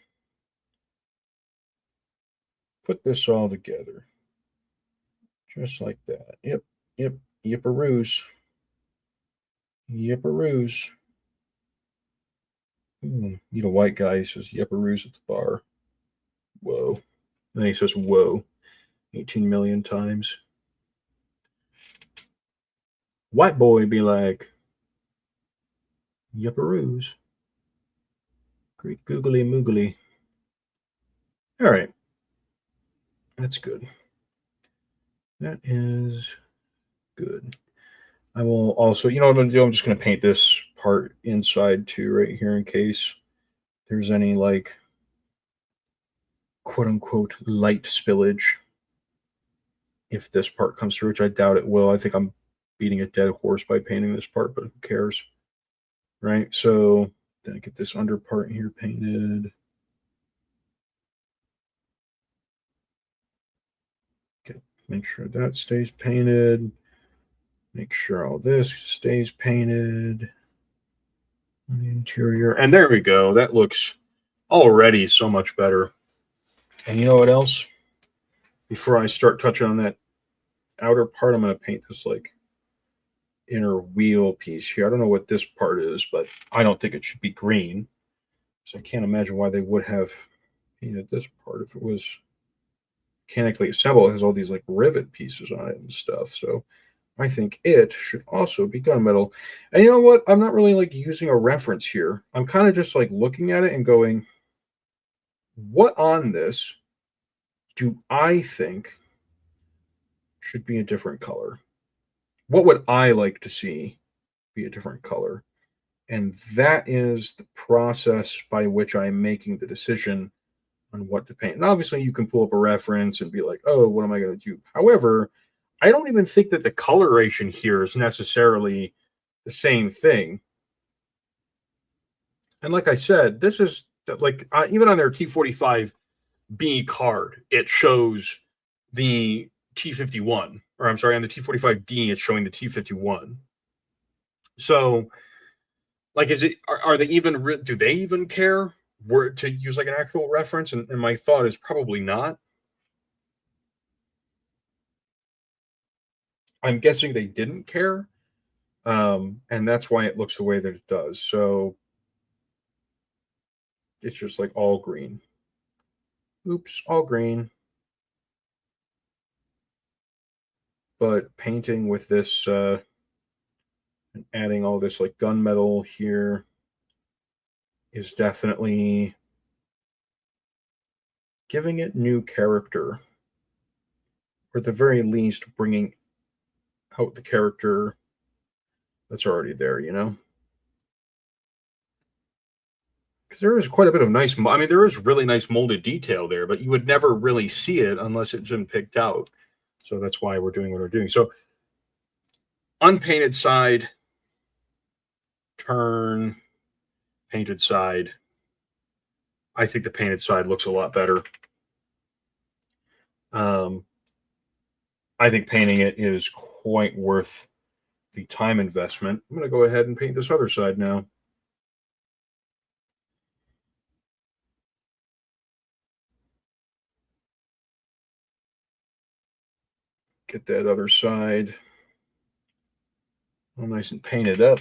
Put this all together. Just like that. Yep. Yipperoos. Yipperoos. Meet a white guy. He says yipperoos at the bar. Whoa. And then he says whoa 18 million times. White boy be like, yipperoos. Great googly moogly. All right. That's good. That is good. I will also, what I'm going to do? I'm just going to paint this part inside too, right here, in case there's any like quote unquote light spillage. If this part comes through, which I doubt it will. I think I'm beating a dead horse by painting this part, but who cares? Right? So then I get this under part here painted. Okay, make sure that stays painted. Make sure all this stays painted on the interior. And there we go. That looks already so much better. And you know what else? Before I start touching on that outer part, I'm going to paint this like inner wheel piece here. I don't know what this part is, but I don't think it should be green. So I can't imagine why they would have painted this part if it was mechanically assembled. It has all these like rivet pieces on it and stuff. So I think it should also be gunmetal. And you know what? I'm not really like using a reference here. I'm kind of just like looking at it and going, what on this do I think should be a different color? What would I like to see be a different color? And that is the process by which I'm making the decision on what to paint. And obviously you can pull up a reference and be like, oh, what am I going to do? However, I don't even think that the coloration here is necessarily the same thing. And like I said, this is like even on their T45B card, it shows the T51, or I'm sorry, on the T45D, it's showing the T51. So, like, are they even, do they even care to use like an actual reference? And my thought is probably not. I'm guessing they didn't care. And that's why it looks the way that it does. So it's just like all green. Oops, all green. But painting with this and adding all this like gunmetal here is definitely giving it new character, or at the very least bringing out the character that's already there, because there is quite a bit of nice, I mean, there is really nice molded detail there, but you would never really see it unless it's been picked out. So that's why we're doing what we're doing. So unpainted side, turn, painted side. I think the painted side looks a lot better. I think painting it is quite worth the time investment. I'm going to go ahead and paint this other side now. Get that other side all nice and painted up.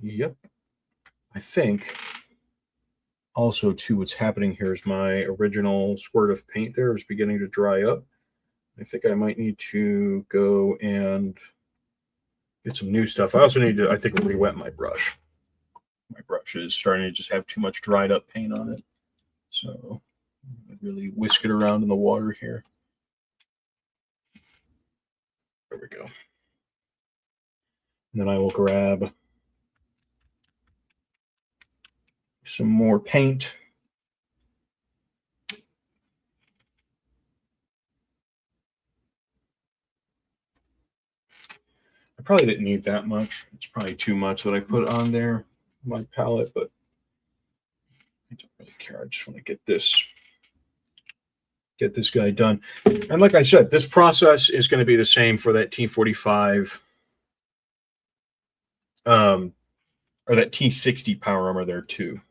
Yep. I think also too what's happening here is my original squirt of paint there is beginning to dry up. I think I might need to go and get some new stuff. I also need to, I think, re-wet my brush. My brush is starting to just have too much dried up paint on it. So I really whisk it around in the water here. There we go. And then I will grab some more paint. I probably didn't need that much. It's probably too much that I put on there, my palette, but I don't really care. I just want to get this guy done. And like I said, this process is going to be the same for that T45 or that T60 power armor there too.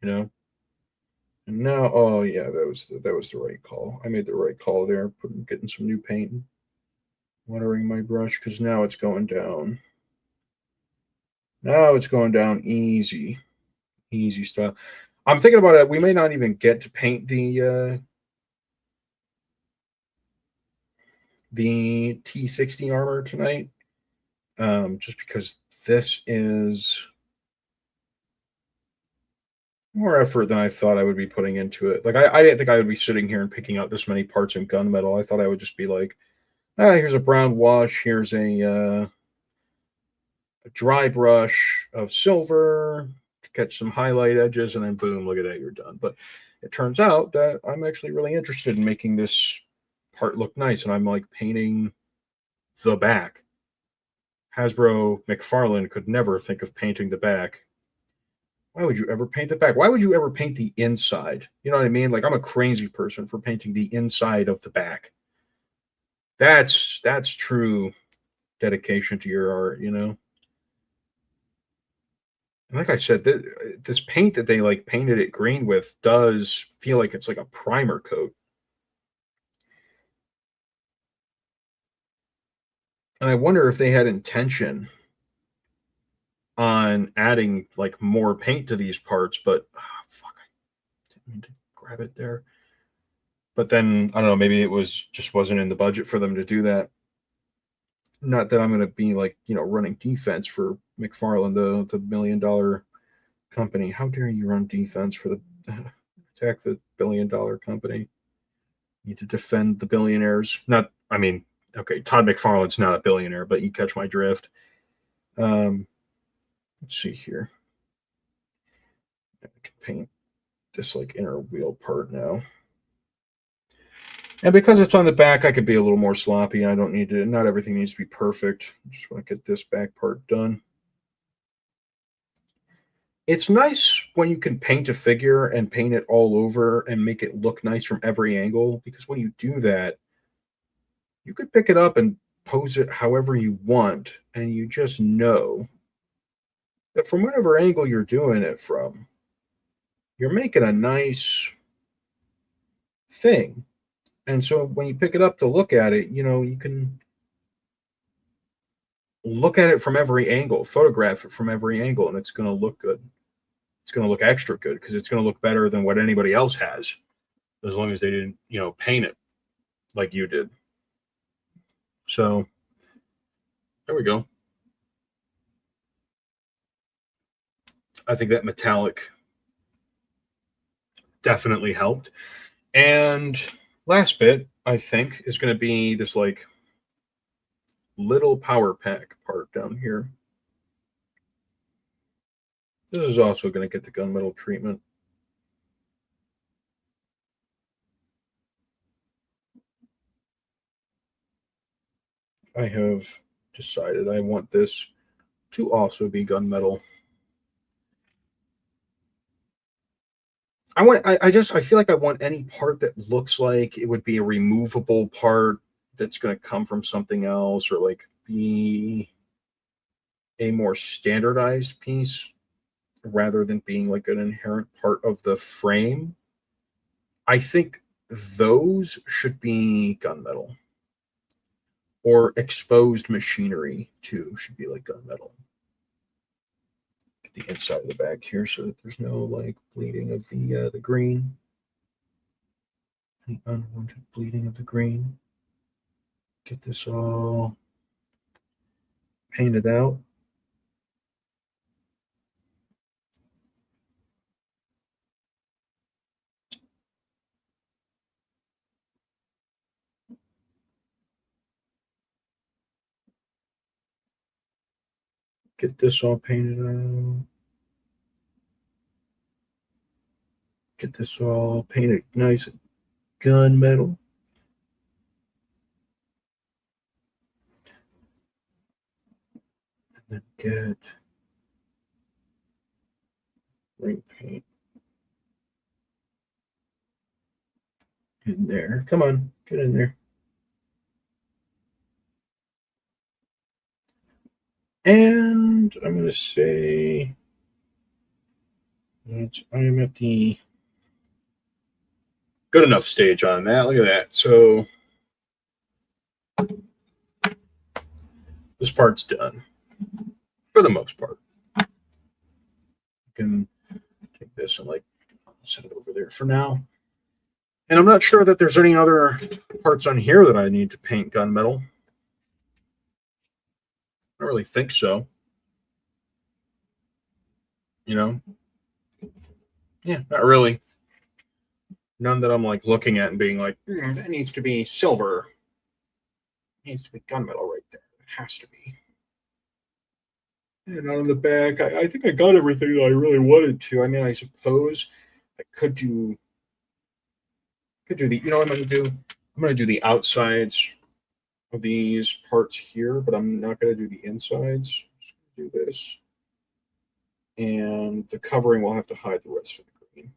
You know? And now, oh yeah, that was the right call. I made the right call there, getting some new paint, watering my brush, because now it's going down. Now it's going down easy style. I'm thinking about it. We may not even get to paint the T60 armor tonight, just because this is more effort than I thought I would be putting into it. Like I didn't think I would be sitting here and picking out this many parts in gunmetal. I thought I would just be like, here's a brown wash, here's a dry brush of silver to catch some highlight edges, and then boom, look at that, you're done. But it turns out that I'm actually really interested in making this part look nice, and I'm like painting the back. Hasbro McFarlane could never think of painting the back. Why would you ever paint the back? Why would you ever paint the inside? You know what I mean? Like, I'm a crazy person for painting the inside of the back. That's true dedication to your art, you know? And like I said, this paint that they like painted it green with does feel like it's like a primer coat. And I wonder if they had intention on adding like more paint to these parts, but fuck, I didn't mean to grab it there. But then I don't know, maybe it wasn't in the budget for them to do that. Not that I'm going to be like, running defense for McFarlane, the $1 billion company. How dare you run defense for attack the $1 billion company? You need to defend the billionaires. Okay, Todd McFarlane's not a billionaire, but you catch my drift. Let's see here. I can paint this like inner wheel part now. And because it's on the back, I could be a little more sloppy. I don't need to, not everything needs to be perfect. I just want to get this back part done. It's nice when you can paint a figure and paint it all over and make it look nice from every angle, because when you do that, you could pick it up and pose it however you want, and you just know that from whatever angle you're doing it from, you're making a nice thing. And so when you pick it up to look at it, you can look at it from every angle, photograph it from every angle, and it's going to look good. It's going to look extra good because it's going to look better than what anybody else has, as long as they didn't, paint it like you did. So there we go. I think that metallic definitely helped. And last bit, I think, is going to be this like little power pack part down here. This is also going to get the gunmetal treatment. I have decided I want this to also be gunmetal. I feel like I want any part that looks like it would be a removable part, that's going to come from something else, or like be a more standardized piece rather than being like an inherent part of the frame, I think those should be gunmetal, or exposed machinery too should be like gunmetal. Get the inside of the bag here so that there's no like bleeding of the green, any unwanted bleeding of the green. Get this all painted out. Get this all painted out. Get this all painted nice gunmetal. And then get ring paint in there. Come on, get in there. And I'm going to say that I am at the good enough stage on that. Look at that. So this part's done for the most part. You can take this and like set it over there for now. And I'm not sure that there's any other parts on here that I need to paint gunmetal. I don't really think so. You know? Yeah, not really. None that I'm like looking at and being like, that needs to be silver. It needs to be gunmetal right there. It has to be. And on the back, I think I got everything that I really wanted to. I mean, I suppose I could do the, you know what I'm going to do? I'm going to do the outsides of these parts here, but I'm not going to do the insides. I'm just going to do this. And the covering will have to hide the rest of the green.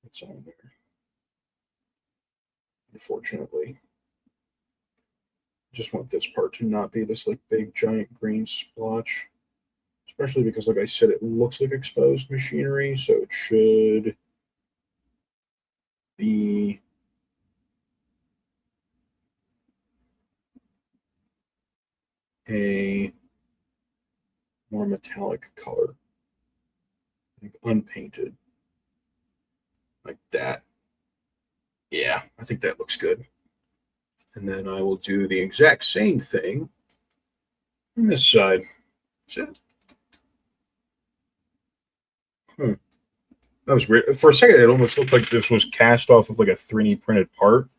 It's on there. Unfortunately. Just want this part to not be this like big giant green splotch. Especially because, like I said, it looks like exposed machinery, so it should be a more metallic color, like unpainted, like that. Yeah, I think that looks good. And then I will do the exact same thing on this side. That's it. That was weird. For a second, it almost looked like this was cast off of like a 3D printed part.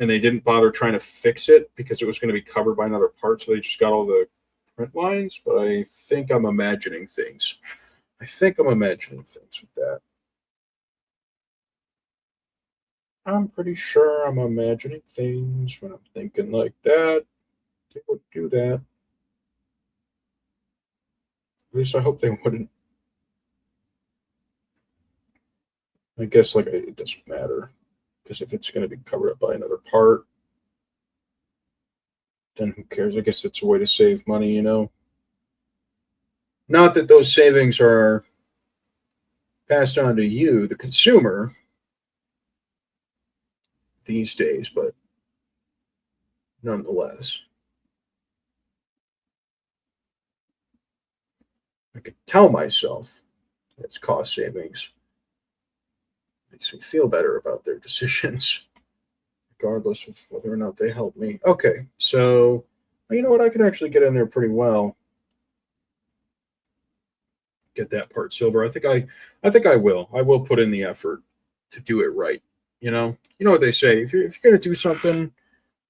And they didn't bother trying to fix it because it was going to be covered by another part. So they just got all the print lines. But I think I'm imagining things. with that. I'm pretty sure I'm imagining things when I'm thinking like that. They wouldn't do that. At least I hope they wouldn't. I guess like it doesn't matter. Because if it's going to be covered up by another part, then who cares? I guess it's a way to save money, you know? Not that those savings are passed on to you, the consumer, these days, but nonetheless. I could tell myself it's cost savings. Makes me feel better about their decisions, regardless of whether or not they help me. Okay, so you know what? I can actually get in there pretty well. Get that part silver. I think I will. I will put in the effort to do it right. You know what they say. If you're gonna do something,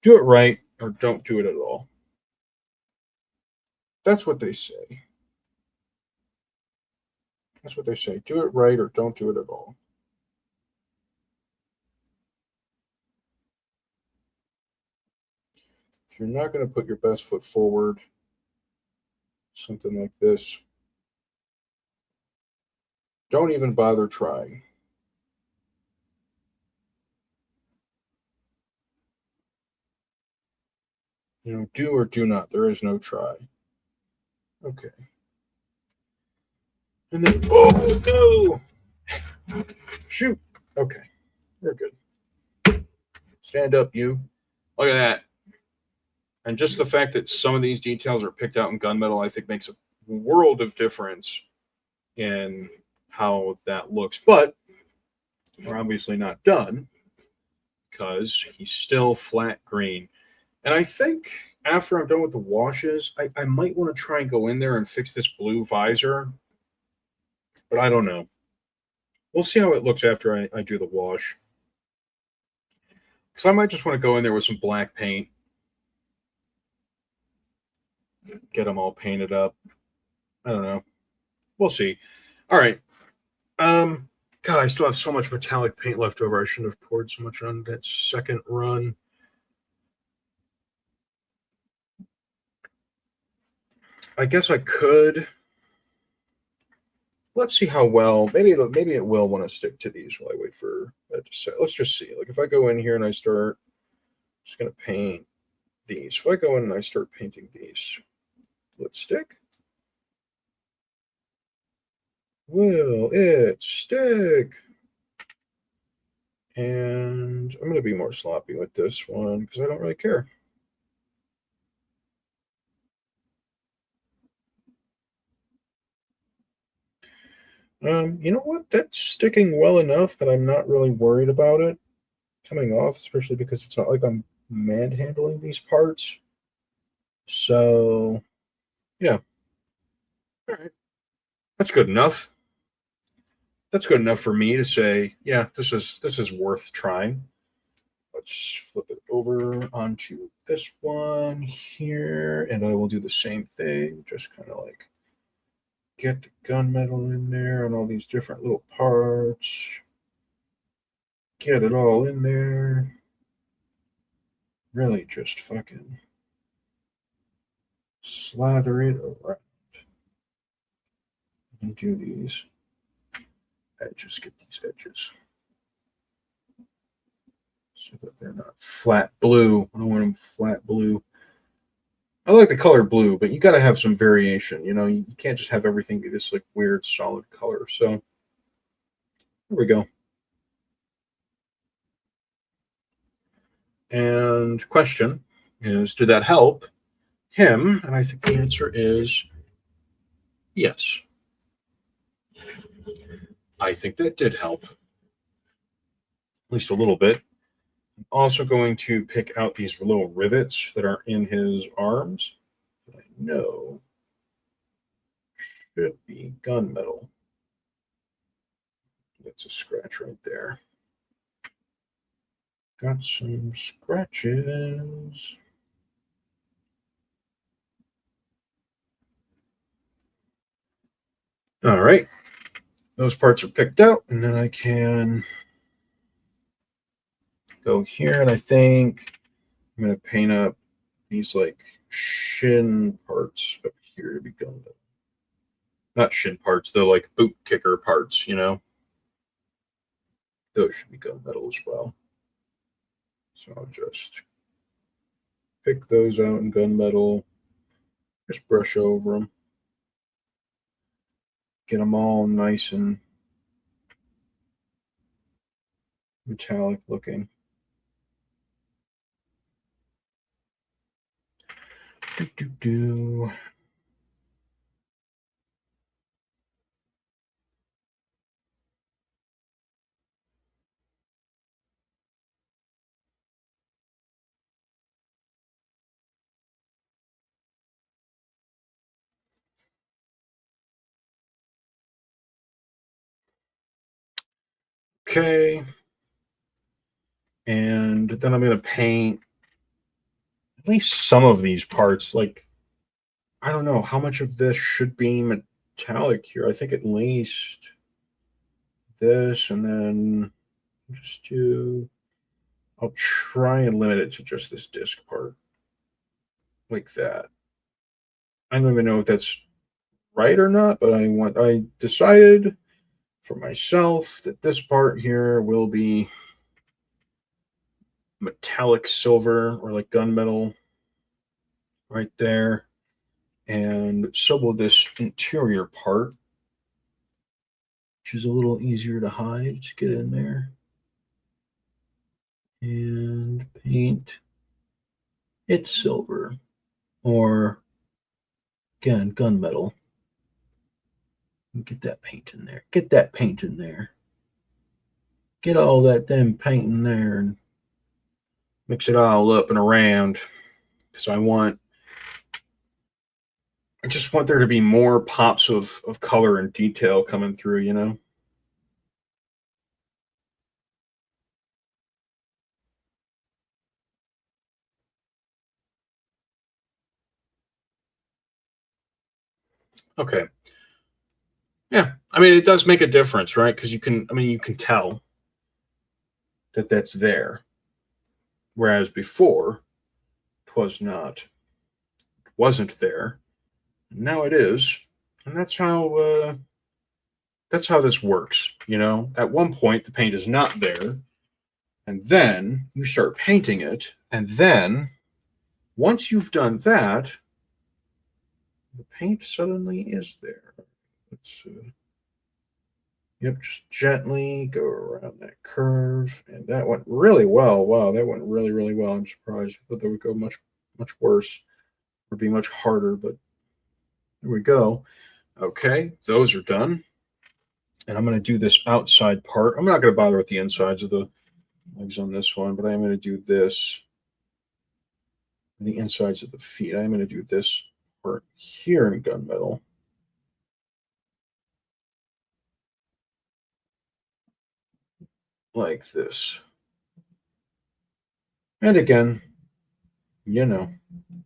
do it right or don't do it at all. That's what they say. That's what they say. Do it right or don't do it at all. If you're not going to put your best foot forward, something like this, don't even bother trying. do or do not. There is no try. Okay. And then, oh, no! Shoot. Okay. We're good. Stand up, you. Look at that. And just the fact that some of these details are picked out in gunmetal, I think makes a world of difference in how that looks. But we're obviously not done because he's still flat green. And I think after I'm done with the washes, I might want to try and go in there and fix this blue visor. But I don't know. We'll see how it looks after I do the wash. Because I might just want to go in there with some black paint. Get them all painted up. I don't know. We'll see. All right. God, I still have so much metallic paint left over. I shouldn't have poured so much on that second run. I guess I could. Let's see how well. Maybe it will want to stick to these while I wait for that to set. Let's just see. Like if I go in here and I start just gonna paint these. If I go in and I start painting these, will it stick? Will it stick? And I'm going to be more sloppy with this one because I don't really care. You know what? That's sticking well enough that I'm not really worried about it coming off, especially because it's not like I'm manhandling these parts. So, yeah. All right. That's good enough. That's good enough for me to say, yeah, this is worth trying. Let's flip it over onto this one here, and I will do the same thing, just kind of like get the gunmetal in there and all these different little parts. Get it all in there. Really just fucking slather it around. And do these edges, get these edges. So that they're not flat blue. I don't want them flat blue. I like the color blue, but you got to have some variation. You can't just have everything be this like weird solid color. So here we go. And question is, did that help him? And I think the answer is yes. I think that did help, at least a little bit. I'm also going to pick out these little rivets that are in his arms that I know should be gunmetal. That's a scratch right there. Got some scratches. All right. Those parts are picked out, and then I can go here, and I think I'm going to paint up these like shin parts up here to be gunmetal. Not shin parts, they're like boot kicker parts, Those should be gunmetal as well. So I'll just pick those out in gunmetal, just brush over them, get them all nice and metallic looking. Do. Okay. And then I'm going to paint at least some of these parts. Like, I don't know how much of this should be metallic here. I think at least this, and then just I'll try and limit it to just this disc part like that. I don't even know if that's right or not, but I decided for myself that this part here will be metallic silver or like gunmetal. right there. And so will this interior part, which is a little easier to hide. Just get in there and paint it silver, or again, gunmetal. Get that paint in there. Get that paint in there. Get all that damn paint in there and mix it all up and around. Because I just want there to be more pops of color and detail coming through, you know? Okay. Yeah. I mean, it does make a difference, right? Because you can tell that that's there. Whereas before, twas not, wasn't there. Now it is. And that's how this works, you know? At one point, the paint is not there. And then you start painting it. And then once you've done that, the paint suddenly is there. Let's yep, just gently go around that curve, and that went really well. Wow, that went really, really well. I'm surprised. I thought that would go much, much worse or be much harder, but there we go. Okay, those are done. And I'm going to do this outside part. I'm not going to bother with the insides of the legs on this one, but I'm going to do this, the insides of the feet. I'm going to do this part here in gunmetal. Like this. And again, you know,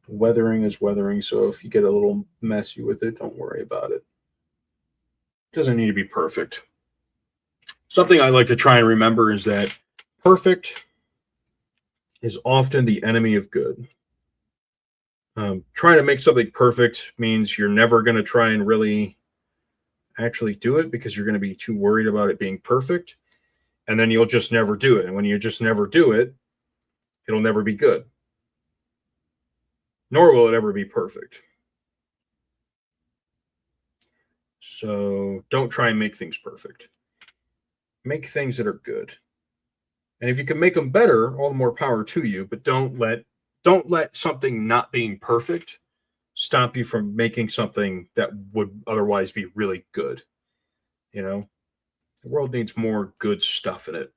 weathering is weathering, so if you get a little messy with it, don't worry about it. It doesn't need to be perfect. Something I like to try and remember is that perfect is often the enemy of good. Trying to make something perfect means you're never going to try and really actually do it because you're going to be too worried about it being perfect. And then you'll just never do it. And when you just never do it, it'll never be good. Nor will it ever be perfect. So don't try and make things perfect. Make things that are good. And if you can make them better, all the more power to you, but don't let something not being perfect stop you from making something that would otherwise be really good. You know, the world needs more good stuff in it.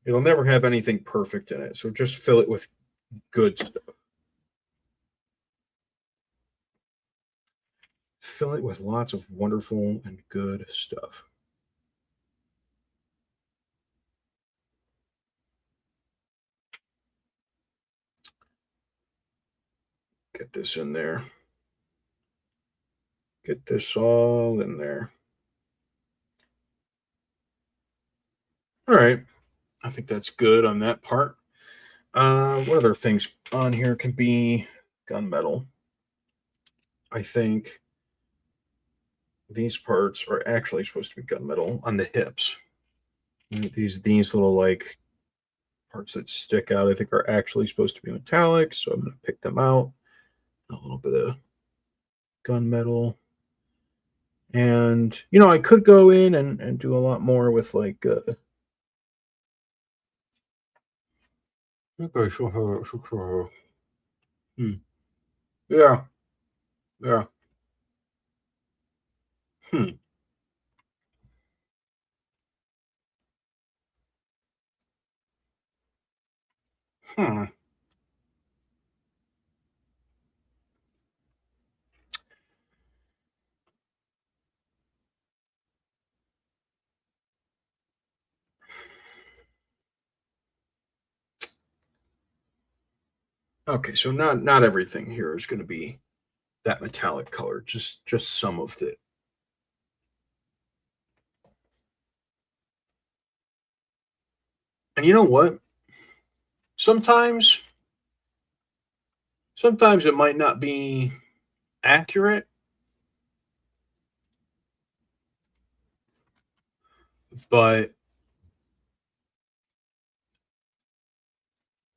It'll never have anything perfect in it, so just fill it with good stuff. Fill it with lots of wonderful and good stuff. Get this in there. Get this all in there. All right. I think that's good on that part. What other things on here can be gunmetal? I think these parts are actually supposed to be gunmetal on the hips. These little like parts that stick out, I think, are actually supposed to be metallic. So I'm going to pick them out. A little bit of gunmetal. And, you know, I could go in and do a lot more with like okay, so yeah, yeah. Hmm. Hmm. Okay, so not everything here is going to be that metallic color. Just some of it. And you know what? Sometimes it might not be accurate, but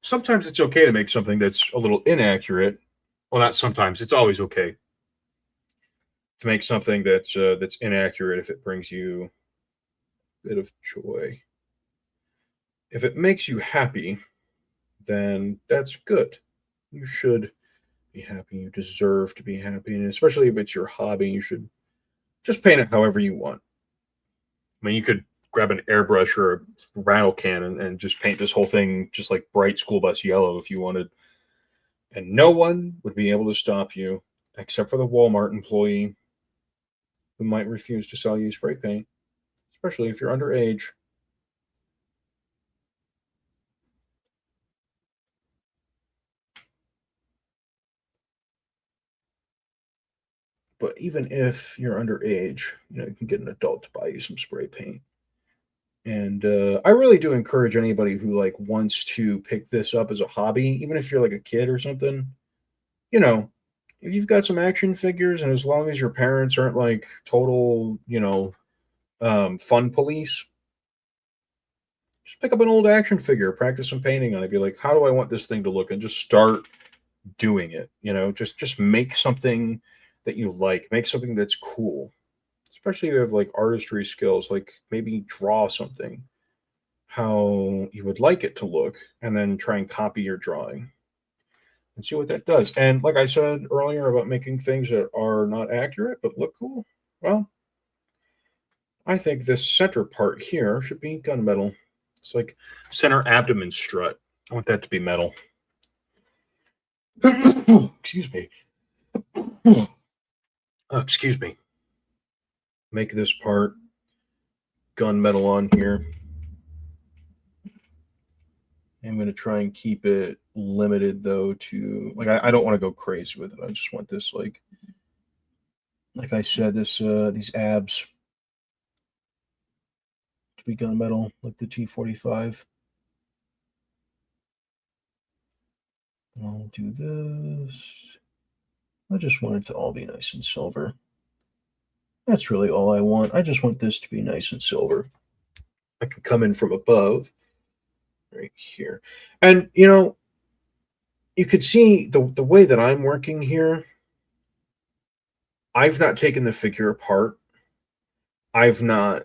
sometimes it's okay to make something that's a little inaccurate. Well, not sometimes. It's always okay to make something that's inaccurate if it brings you a bit of joy. If it makes you happy, then that's good. You should be happy. You deserve to be happy, and especially if it's your hobby, you should just paint it however you want. I mean, you could grab an airbrush or a rattle can and just paint this whole thing just like bright school bus yellow if you wanted, and no one would be able to stop you except for the Walmart employee who might refuse to sell you spray paint, especially if you're underage. But even if you're underage, you can get an adult to buy you some spray paint. And I really do encourage anybody who like wants to pick this up as a hobby, even if you're like a kid or something. You know, if you've got some action figures, and as long as your parents aren't like total, fun police, just pick up an old action figure, practice some painting on it. Be like, how do I want this thing to look? And just start doing it. Just make something that you like. Make something that's cool. Especially if you have like artistry skills, like maybe draw something how you would like it to look, and then try and copy your drawing and see what that does. And like I said earlier about making things that are not accurate but look cool, well, I think this center part here should be gunmetal. It's like center abdomen strut. I want that to be metal. Excuse me. Excuse me. Make this part gunmetal on here. I'm going to try and keep it limited though to like I don't want to go crazy with it. I just want this like I said, this these abs to be gunmetal like the T45. I'll do this. I just want it to all be nice and silver. That's really all I want. I just want this to be nice and silver. I can come in from above right here. And you could see the way that I'm working here. I've not taken the figure apart. I've not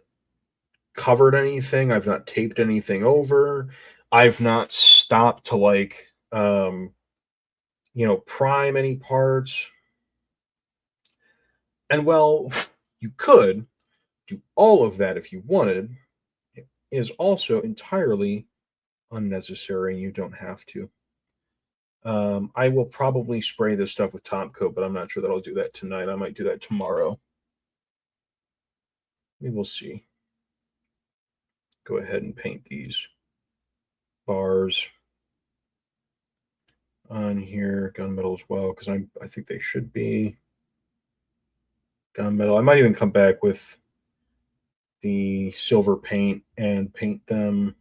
covered anything. I've not taped anything over. I've not stopped to like prime any parts. And well, you could do all of that if you wanted. It is also entirely unnecessary, and you don't have to. I will probably spray this stuff with top coat, but I'm not sure that I'll do that tonight. I might do that tomorrow. We will see. Go ahead and paint these bars on here gunmetal as well, because I think they should be gunmetal. I might even come back with the silver paint and paint them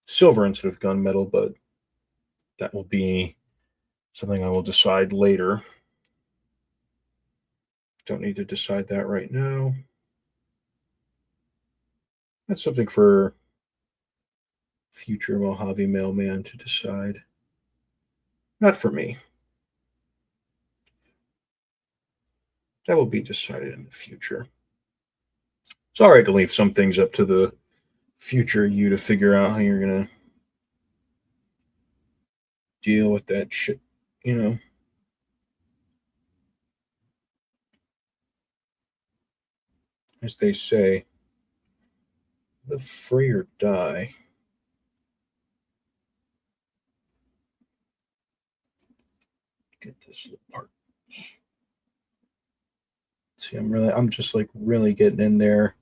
silver instead of gunmetal, but that will be something I will decide later. Don't need to decide that right now. That's something for future Mojave mailman to decide. Not for me. That will be decided in the future. It's all right to leave some things up to the future you to figure out how you're going to deal with that shit, As they say, live free or die. Get this part. See, I'm just like really getting in there.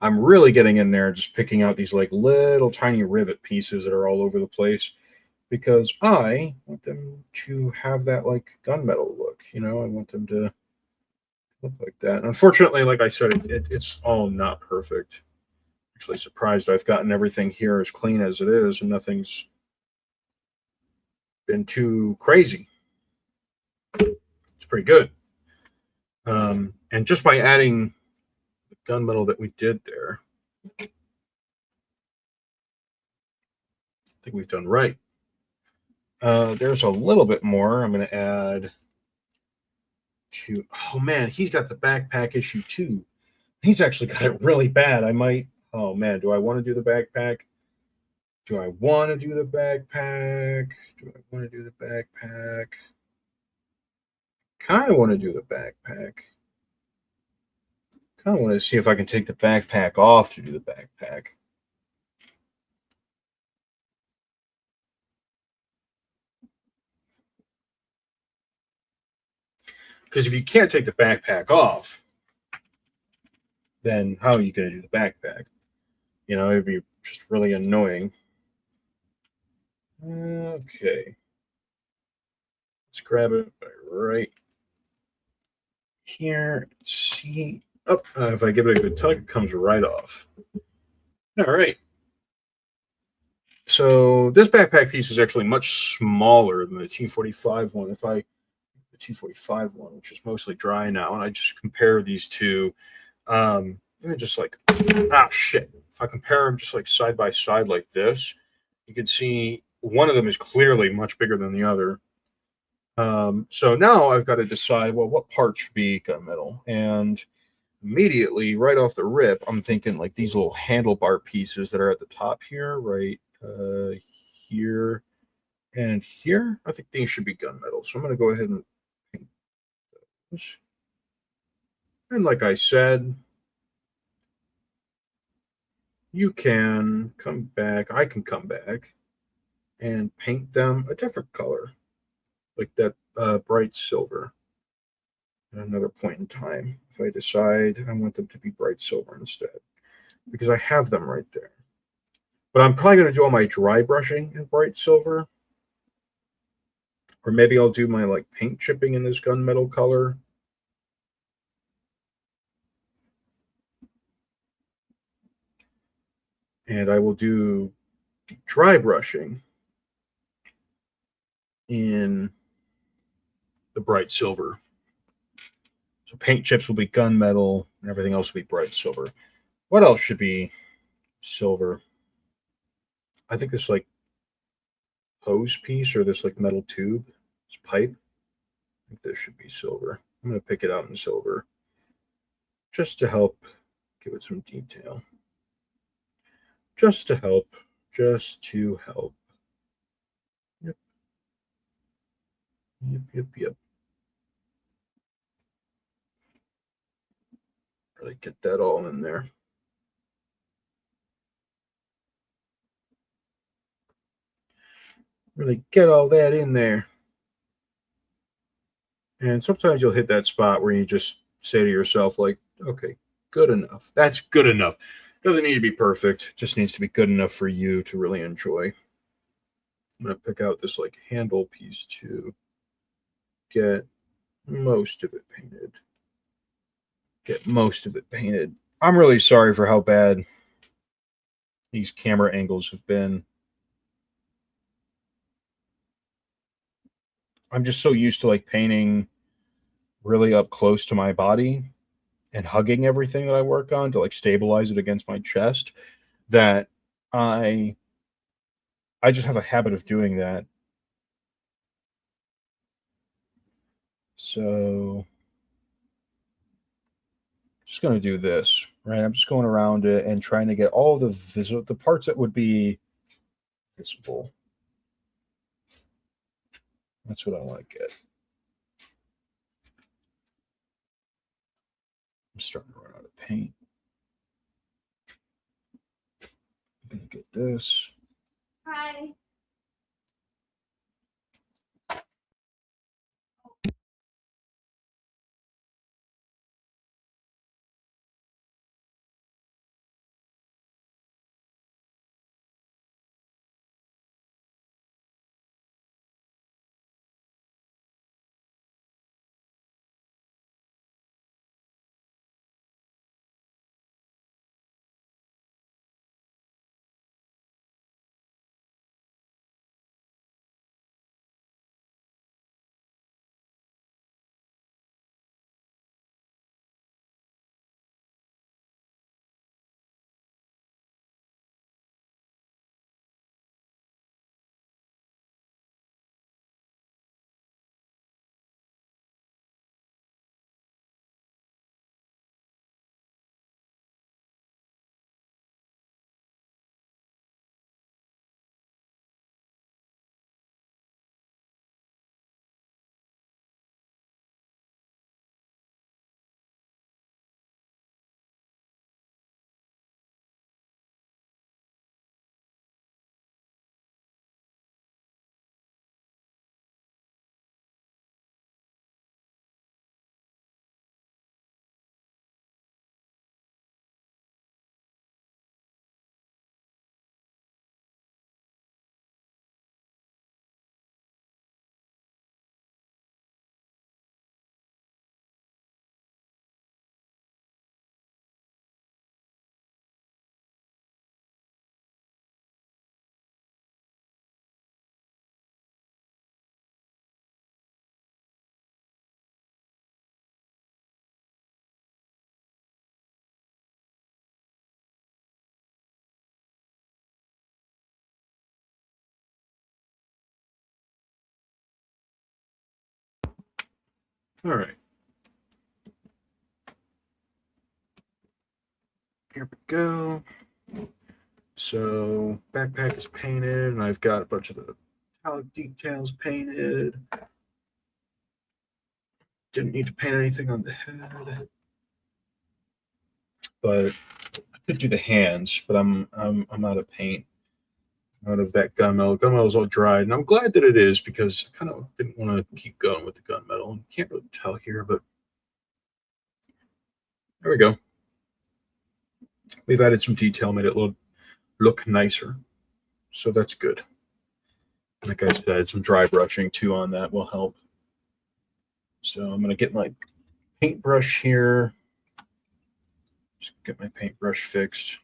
I'm really getting in there, just picking out these like little tiny rivet pieces that are all over the place, because I want them to have that like gunmetal look. I want them to look like that. And unfortunately, like I said, it's all not perfect. Actually surprised I've gotten everything here as clean as it is, and nothing's been too crazy. It's pretty good. And just by adding the gunmetal that we did there, I think we've done right. There's a little bit more. I'm going to add to. Oh man, he's got the backpack issue too. He's actually got it really bad. I might. Oh man, do I want to do the backpack? Do I want to do the backpack? Do I want to do the backpack? Kind of want to do the backpack. Kind of want to see if I can take the backpack off to do the backpack. Because if you can't take the backpack off, then how are you going to do the backpack? You know, it'd be just really annoying. Okay. Let's grab it right here. See. Oh, if I give it a good tug, it comes right off. All right. So this backpack piece is actually much smaller than the T45 one. The T45 one, which is mostly dry now, and I just compare these two, just like, shit. If I compare them just like side by side like this, you can see one of them is clearly much bigger than the other. So now I've got to decide, well, what parts should be gunmetal? And immediately, right off the rip, I'm thinking like these little handlebar pieces that are at the top here, right here and here. I think these should be gunmetal. So I'm going to go ahead and paint those. And like I said, you can come back. I can come back and paint them a different color, like that bright silver. At another point in time, if I decide I want them to be bright silver instead, because I have them right there. But I'm probably going to do all my dry brushing in bright silver, or maybe I'll do my like paint chipping in this gunmetal color. And I will do dry brushing in the bright silver. So paint chips will be gunmetal, and everything else will be bright silver. What else should be silver? I think this like hose piece or this like metal tube, this pipe. I think this should be silver. I'm going to pick it out in silver just to help give it some detail. Just to help. Just to help. Yep. Yep, yep, yep. Really get that all in there. Really get all that in there. And sometimes you'll hit that spot where you just say to yourself, like, okay, good enough. That's good enough. Doesn't need to be perfect. Just needs to be good enough for you to really enjoy. I'm going to pick out this like handle piece to get most of it painted. Get most of it painted. I'm really sorry for how bad these camera angles have been. I'm just so used to like painting really up close to my body and hugging everything that I work on to like stabilize it against my chest that I just have a habit of doing that. So just going to do this, right? I'm just going around it and trying to get all the parts that would be visible. That's what I want to get. I'm starting to run out of paint. I'm going to get this. Hi. All right. Here we go. So backpack is painted, and I've got a bunch of the metallic details painted. Didn't need to paint anything on the head, but I could do the hands. But I'm out of paint, out of that gunmetal. Gunmetal is all dried, and I'm glad that it is because I kind of didn't want to keep going with the gunmetal. You can't really tell here, but there we go. We've added some detail, made it look nicer, so that's good. Like I said, some dry brushing too on that will help. So I'm going to get my paintbrush here. Just get my paintbrush fixed.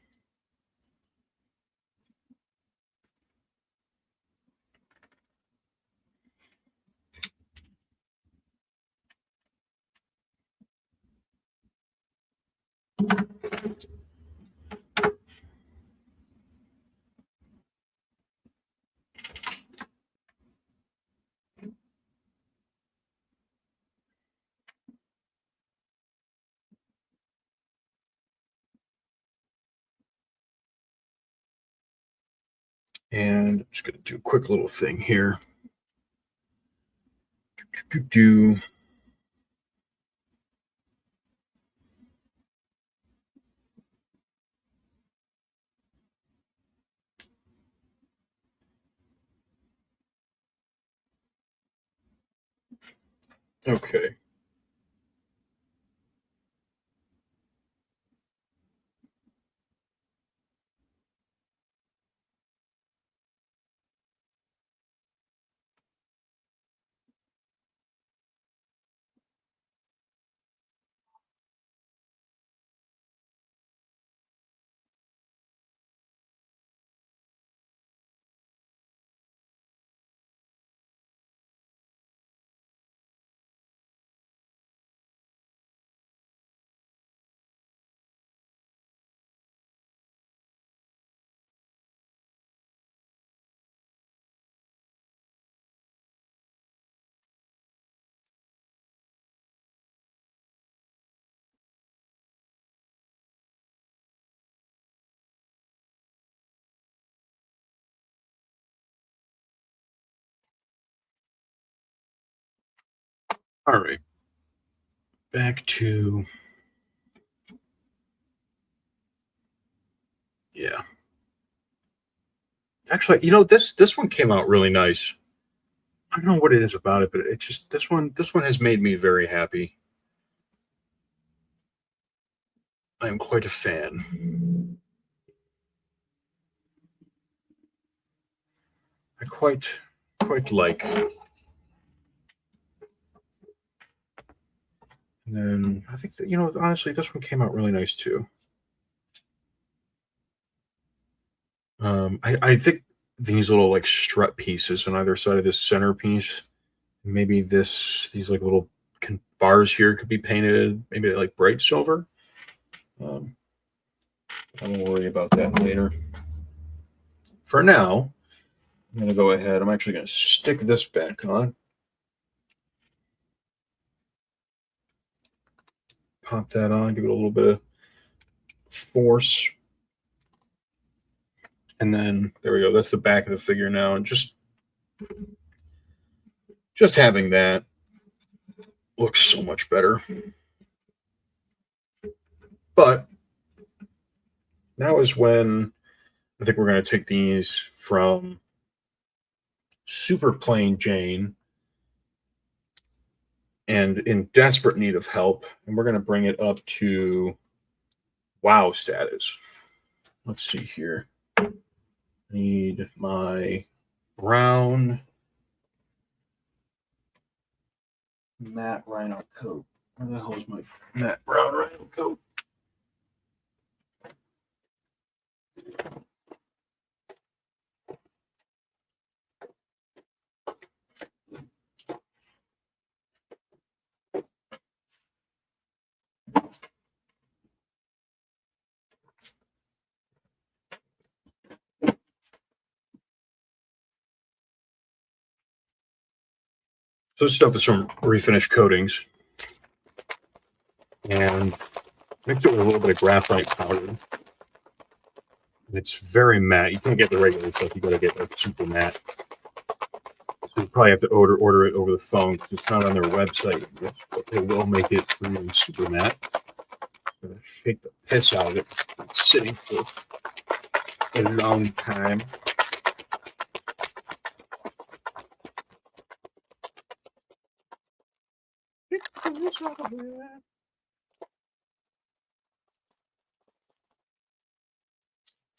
And I'm just going to do a quick little thing here. Okay. All right. Back to, yeah. Actually, this one came out really nice. I don't know what it is about it, but it just this one has made me very happy. I am quite a fan. I quite like. And then I think that honestly, this one came out really nice too. I think these little like strut pieces on either side of this centerpiece, maybe these like little bars here could be painted, maybe like bright silver. I will worry about that later. For now, I'm going to go ahead. I'm actually going to stick this back on. Pop that on, give it a little bit of force. And then there we go. That's the back of the figure now. And just having that looks so much better. But now is when I think we're going to take these from super plain Jane and in desperate need of help, and we're going to bring it up to wow status. Let's see here. I need my brown matte rhino coat. Where the hell is my matte brown rhino coat? So this stuff is from Refinish Coatings. and mix it with a little bit of graphite powder. And it's very matte. You can't get the regular stuff. You got to get like super matte. So you probably have to order it over the phone because it's not on their website. But they will make it for you super matte. I'm gonna shake the piss out of it. It's been sitting for a long time.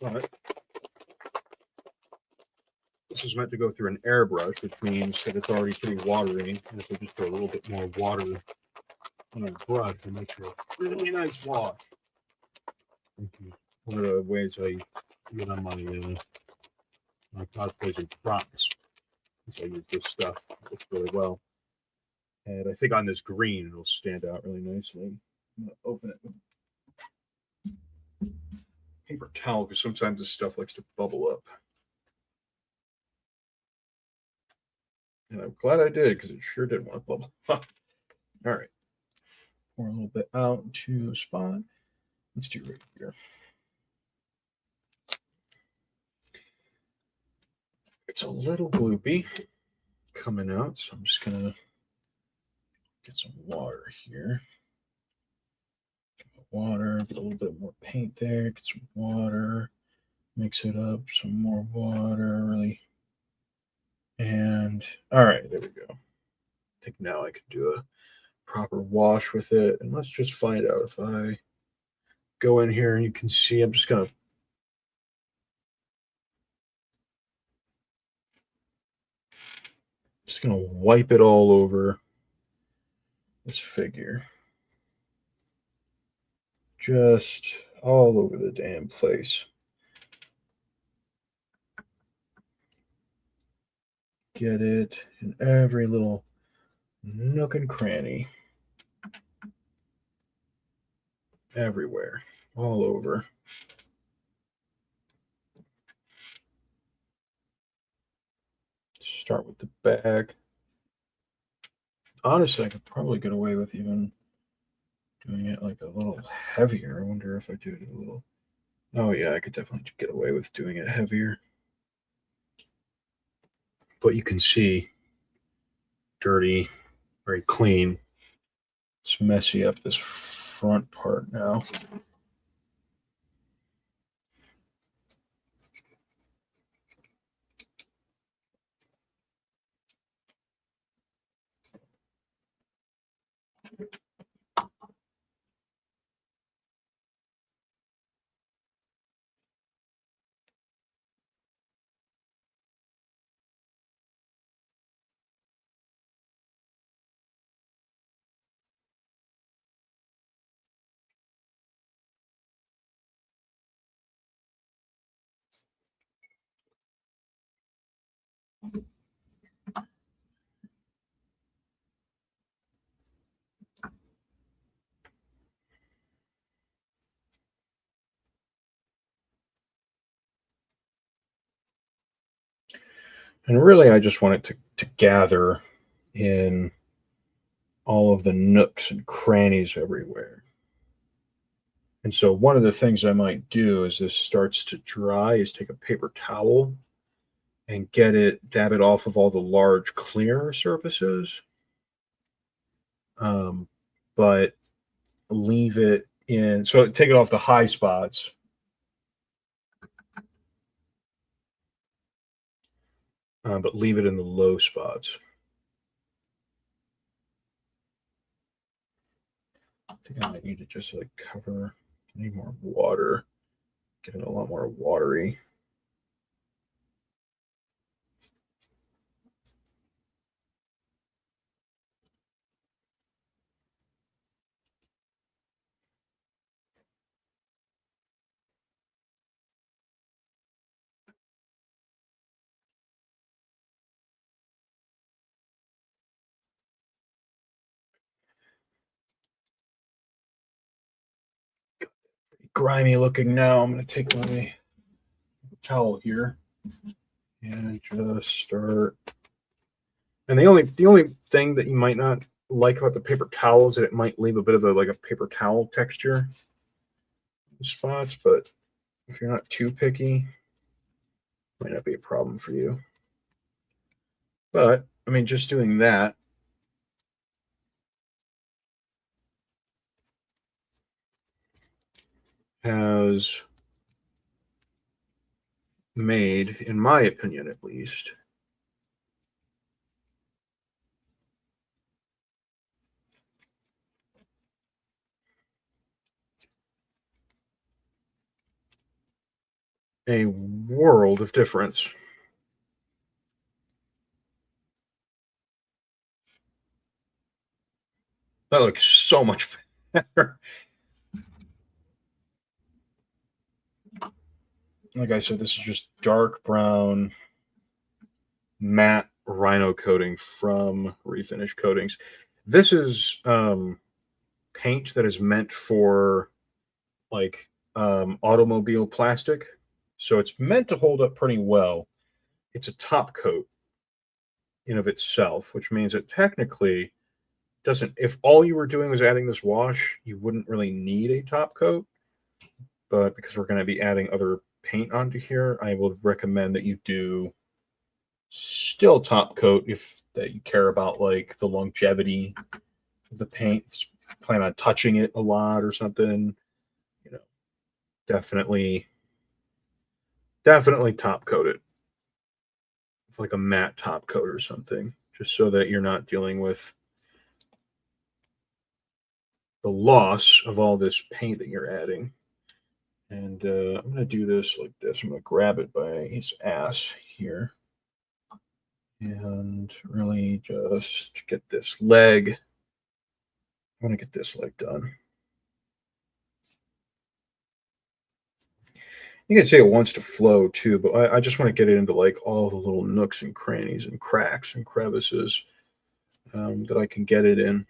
But this is meant to go through an airbrush, which means that it's already pretty watery. And if we just put a little bit more water on our brush, it makes a really nice wash. One of the ways I get on my cosplays and props is I use this stuff. It works really well. And I think on this green, it'll stand out really nicely. I'm going to open it with paper towel because sometimes this stuff likes to bubble up. And I'm glad I did because it sure did want to bubble. All right. Pour a little bit out to a spot. Let's do right here. It's a little gloopy coming out, so I'm just going to get some water here. Water, put a little bit more paint there, get some water, mix it up, some more water, really. And all right, there we go. I think now I can do a proper wash with it. And let's just find out if I go in here and you can see I'm just gonna wipe it all over this figure. Just all over the damn place. Get it in every little nook and cranny. Everywhere. All over. Start with the back. Honestly, I could probably get away with even doing it like a little heavier. I wonder if I do it a little. Oh, yeah, I could definitely get away with doing it heavier. But you can see dirty, very clean. It's messy up this front part now. And really, I just want it to gather in all of the nooks and crannies everywhere. And so one of the things I might do as this starts to dry is take a paper towel and dab it off of all the large clear surfaces. But leave it in, so take it off the high spots. But leave it in the low spots. I think I might need to just like cover. I need more water. Getting a lot more watery. Grimy looking now. I'm going to take my towel here and just start. And the only thing that you might not like about the paper towels that it might leave a bit of a paper towel texture in spots, but if you're not too picky, might not be a problem for you. But I mean, just doing that has made, in my opinion at least, a world of difference. That looks so much better. Like I said, this is just dark brown matte rhino coating from Refinish Coatings. This is paint that is meant for like automobile plastic, so it's meant to hold up pretty well. It's a top coat in of itself, which means it technically doesn't. If all you were doing was adding this wash, you wouldn't really need a top coat. But because we're going to be adding other paint onto here, I would recommend that you do still top coat if that you care about like the longevity of the paint. Plan on touching it a lot or something, you know, definitely top coat it with like a matte top coat or something, just so that you're not dealing with the loss of all this paint that you're adding. And I'm going to do this like this. I'm going to grab it by his ass here and really just get this leg. I want to get this leg done. You can say it wants to flow too, but I just want to get it into like all the little nooks and crannies and cracks and crevices that I can get it in.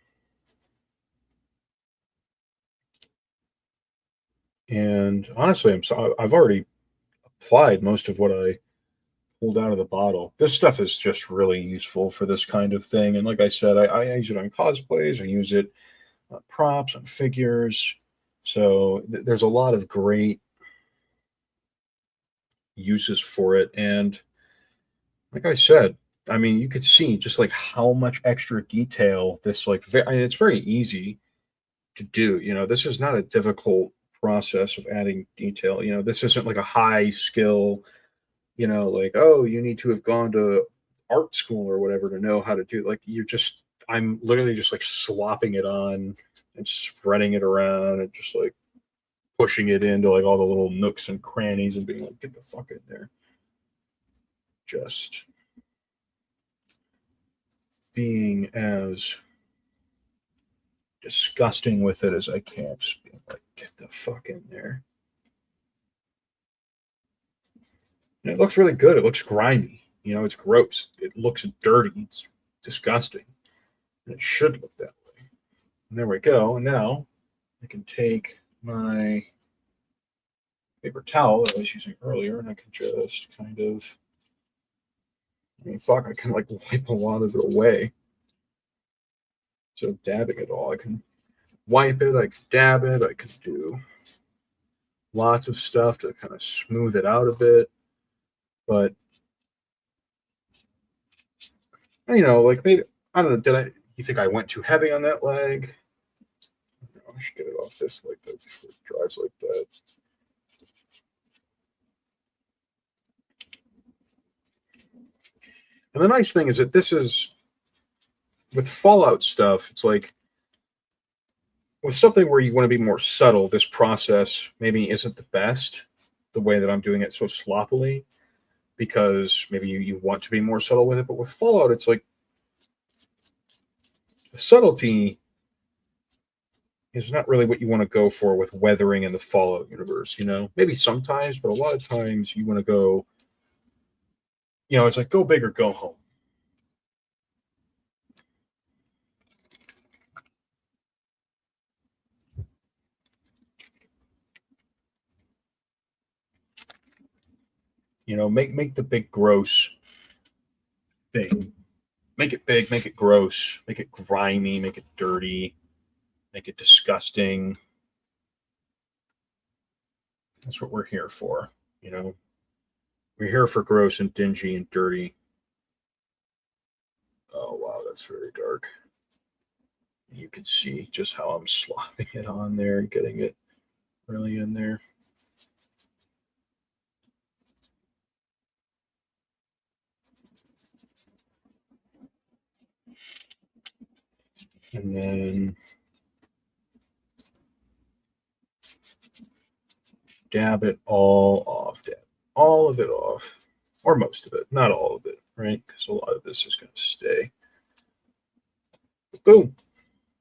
And honestly, I've already applied most of what I pulled out of the bottle. This stuff is just really useful for this kind of thing. And like I said, I use it on cosplays. I use it on props, on figures. So there's a lot of great uses for it. And like I said, I mean, you could see just like how much extra detail this I mean, it's very easy to do. You know, this is not a difficult process of adding detail. You know, this isn't like a high skill, you know, like, oh, you need to have gone to art school or whatever to know how to do. Like, I'm literally just like slopping it on and spreading it around and just like pushing it into like all the little nooks and crannies and being like, get the fuck in there. Just being as disgusting with it as I can. Just being like, get the fuck in there. And it looks really good. It looks grimy. You know, it's gross. It looks dirty. It's disgusting. And it should look that way. And there we go. And now I can take my paper towel that I was using earlier and I can just kind of, I mean, fuck, I can like wipe a lot of it away. So dabbing it all, I can wipe it, I can dab it, I can do lots of stuff to kind of smooth it out a bit. But you know, like maybe I don't know, you think I went too heavy on that leg? No, I should get it off this like that before it dries like that. And the nice thing is that this is with Fallout stuff, it's like with something where you want to be more subtle, this process maybe isn't the best, the way that I'm doing it so sloppily, because maybe you want to be more subtle with it. But with Fallout, it's like the subtlety is not really what you want to go for with weathering in the Fallout universe, you know? Maybe sometimes, but a lot of times you want to go, you know, it's like go big or go home. You know, make the big gross thing. Make it big, make it gross, make it grimy, make it dirty, make it disgusting. That's what we're here for, you know. We're here for gross and dingy and dirty. Oh, wow, that's very dark. You can see just how I'm slopping it on there and getting it really in there. And then dab it all off, dab all of it off, or most of it, not all of it, right? Because a lot of this is going to stay. Boom.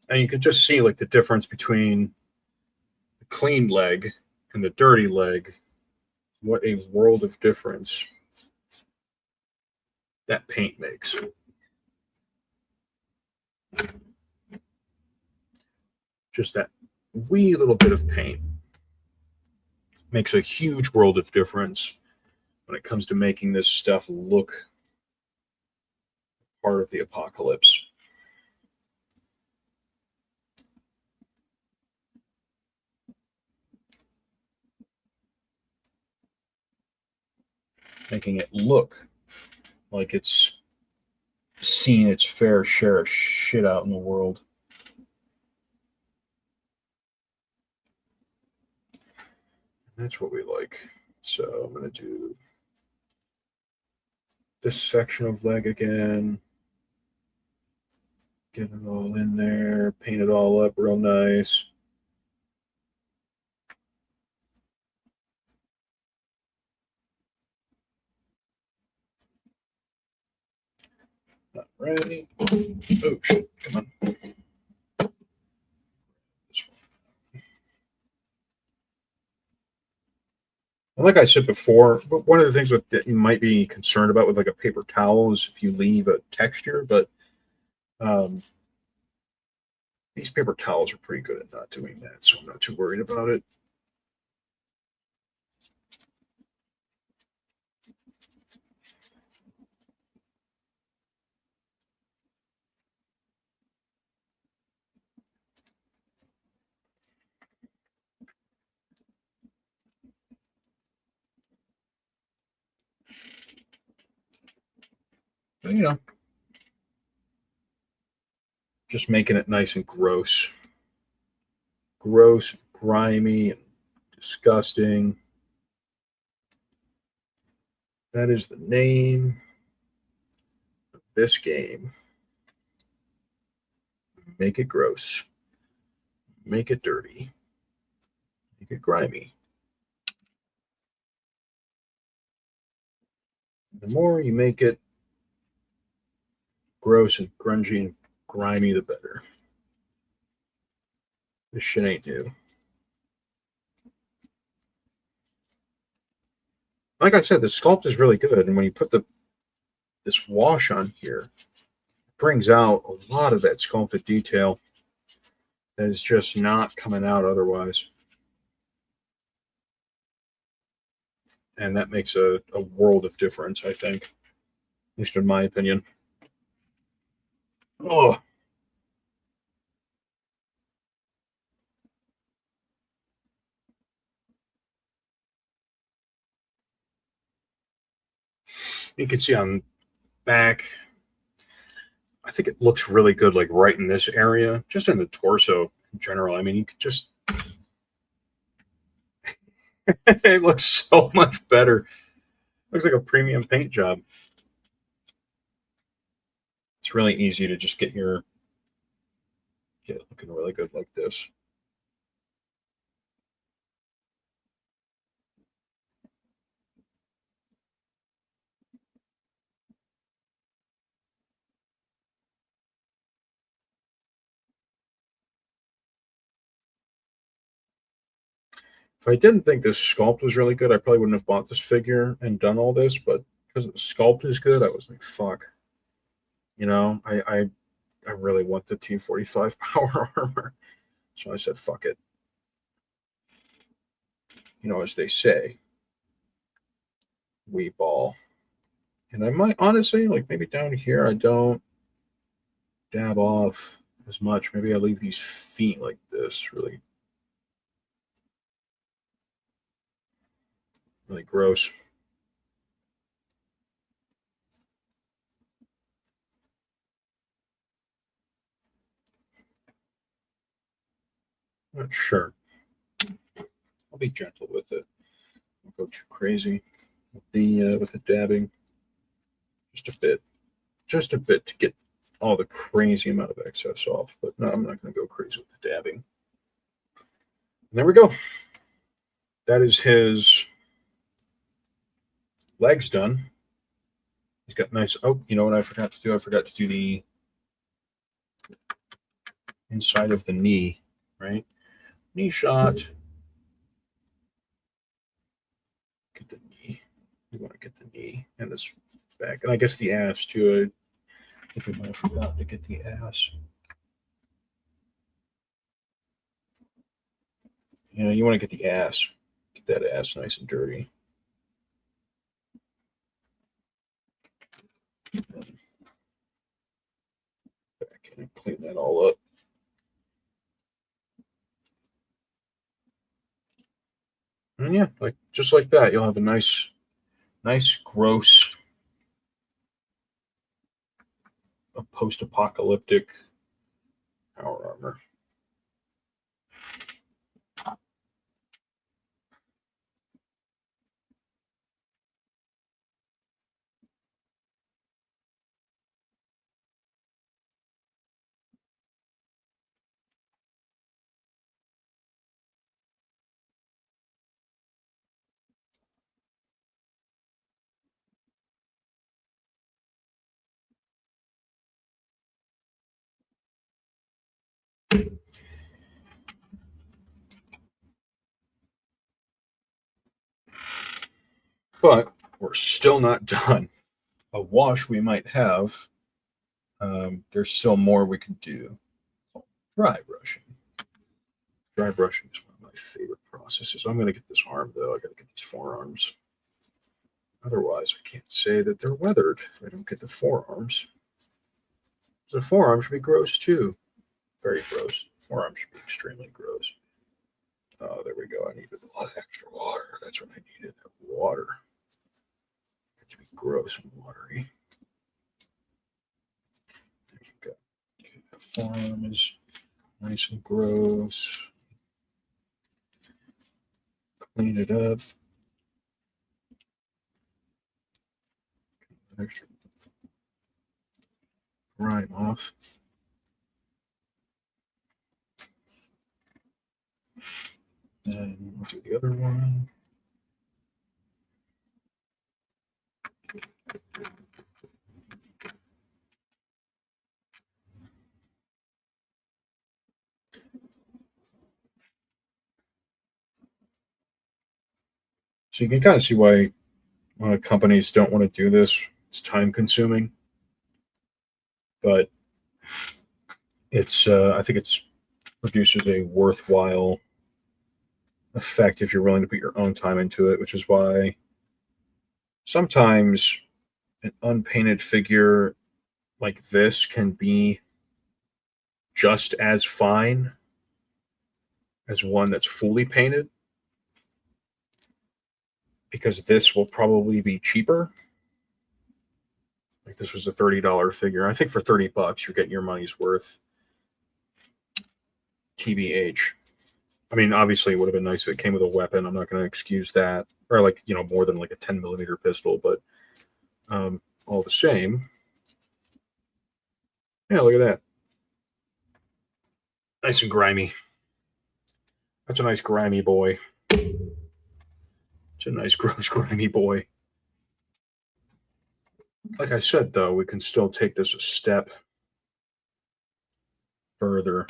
And you can just see like the difference between the clean leg and the dirty leg. What a world of difference that paint makes. Just that wee little bit of paint makes a huge world of difference when it comes to making this stuff look part of the apocalypse. Making it look like it's seen its fair share of shit out in the world. That's what we like. So I'm going to do this section of leg again. Get it all in there. Paint it all up real nice. Not ready. Oh, shit. Come on. This one. And like I said before, one of the things that you might be concerned about with like a paper towel is if you leave a texture, but these paper towels are pretty good at not doing that, so I'm not too worried about it. But, you know, just making it nice and gross. Gross, grimy, and disgusting. That is the name of this game. Make it gross. Make it dirty. Make it grimy. The more you make it gross and grungy and grimy, the better. This shit ain't new. Like I said, the sculpt is really good, and when you put this wash on here, it brings out a lot of that sculpted detail that is just not coming out otherwise. And that makes a world of difference, I think, at least in my opinion. Oh. You can see on back, I think it looks really good, like right in this area, just in the torso in general. I mean, you could just, it looks so much better. Looks like a premium paint job. It's really easy to just get it looking really good like this. If I didn't think this sculpt was really good, I probably wouldn't have bought this figure and done all this, but because the sculpt is good, I was like, fuck. You know, I really want the T45 power armor. So I said, fuck it. You know, as they say, we ball. And I might honestly, like maybe down here, I don't dab off as much. Maybe I leave these feet like this. Really, really gross. Not sure. I'll be gentle with it. Don't go too crazy with the dabbing. Just a bit to get all the crazy amount of excess off. But no, I'm not going to go crazy with the dabbing. And there we go. That is his legs done. He's got nice. Oh, you know what I forgot to do? I forgot to do the inside of the knee, right? Knee shot. Get the knee. You want to get the knee and this back. And I guess the ass, too. I think we might have forgotten to get the ass. You know, you want to get the ass. Get that ass nice and dirty. Back in and clean that all up. And yeah, like just like that, you'll have a nice, gross, post-apocalyptic power armor. But we're still not done. A wash we might have. There's still more we can do. Dry brushing. Dry brushing is one of my favorite processes. I'm going to get this arm, though. I got to get these forearms. Otherwise, I can't say that they're weathered if I don't get the forearms. The forearm should be gross, too. Very gross. Forearm should be extremely gross. Oh, there we go. I needed a lot of extra water. That's what I needed. Water. It should be gross and watery. There you go. Okay, that forearm is nice and gross. Clean it up. Extra grime off. And we'll do the other one. So you can kind of see why a lot of companies don't want to do this. It's time consuming, but it's I think it's produces a worthwhile effect if you're willing to put your own time into it, which is why sometimes an unpainted figure like this can be just as fine as one that's fully painted, because this will probably be cheaper. Like this was a $30 figure. I think for $30 you're getting your money's worth. TBH. I mean, obviously it would have been nice if it came with a weapon. I'm not going to excuse that, or like, you know, more than like a 10mm pistol, but all the same. Yeah, look at that. Nice and grimy. That's a nice grimy boy. It's a nice gross grimy boy. Like I said, though, we can still take this a step further.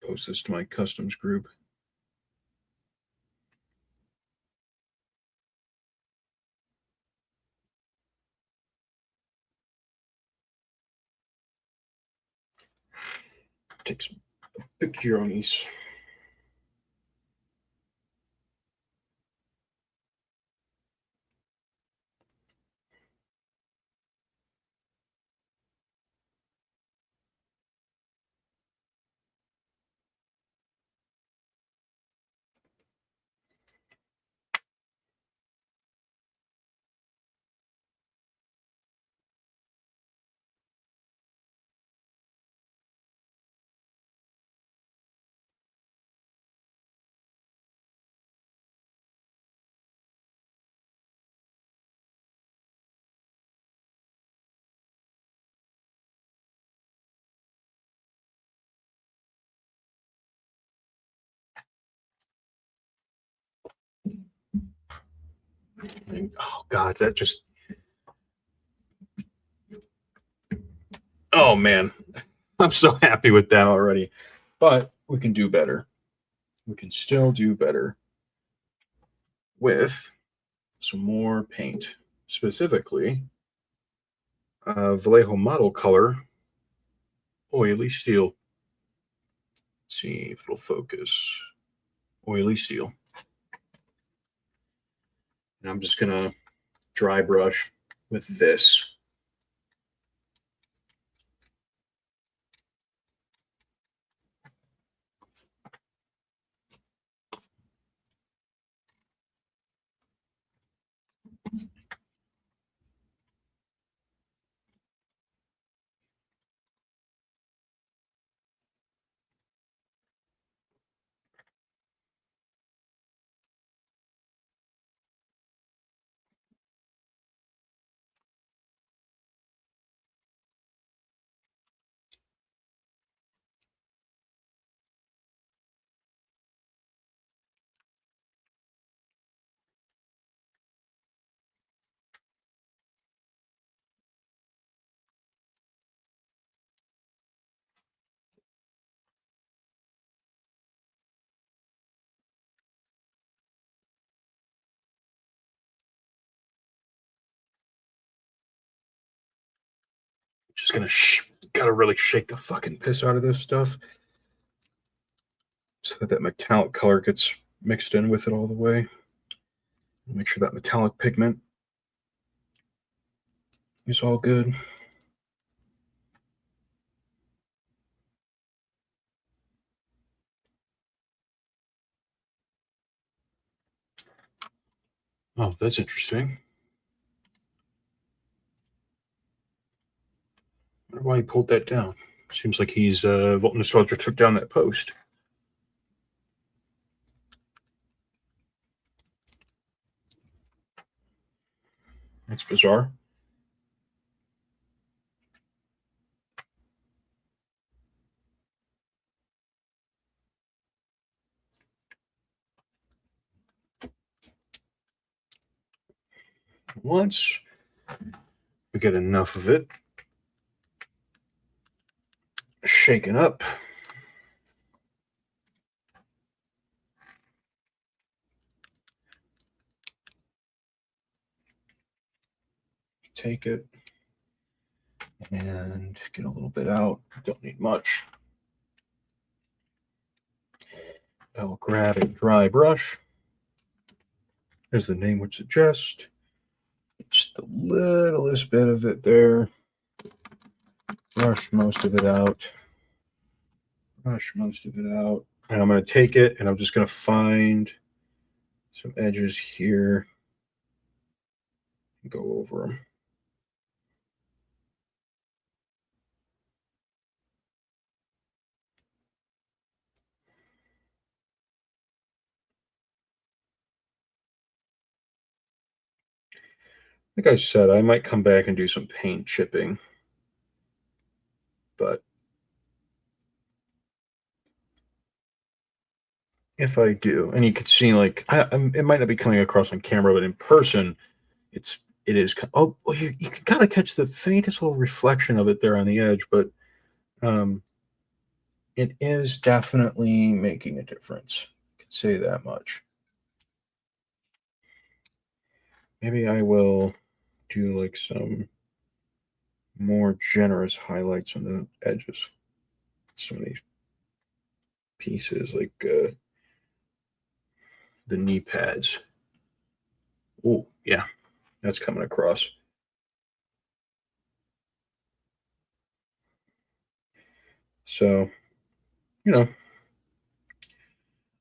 Post this to my customs group. Take some picture on these. Oh God, that just. Oh man, I'm so happy with that already. But we can do better. We can still do better with some more paint, specifically Vallejo model color oily steel. Let's see if it'll focus. Oily steel. And I'm just gonna dry brush with this. Just gonna gotta really shake the fucking piss out of this stuff so that that metallic color gets mixed in with it all the way. Make sure that metallic pigment is all good. Oh, that's interesting. I wonder why he pulled that down. Seems like he's Volt Nostalgia took down that post. That's bizarre. Once we get enough of it shaken up, take it and get a little bit out. Don't need much. I'll grab a dry brush, as the name would suggest. Just the littlest bit of it there. Brush most of it out. Brush most of it out. And I'm going to take it and I'm just going to find some edges here and go over them. Like I said, I might come back and do some paint chipping, but if I do, and you could see, like, it might not be coming across on camera, but in person, it is. Oh, well, you can kind of catch the faintest little reflection of it there on the edge, but it is definitely making a difference. I can say that much. Maybe I will do like some more generous highlights on the edges. Some of these pieces, like the knee pads. Oh, yeah, that's coming across. So, you know,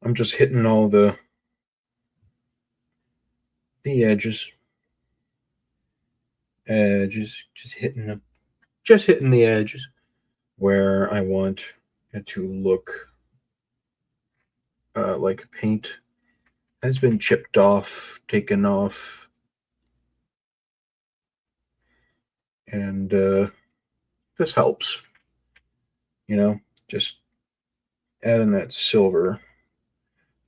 I'm just hitting all the edges, just hitting the edges where I want it to look like paint has been chipped off, taken off, and this helps. You know, just adding that silver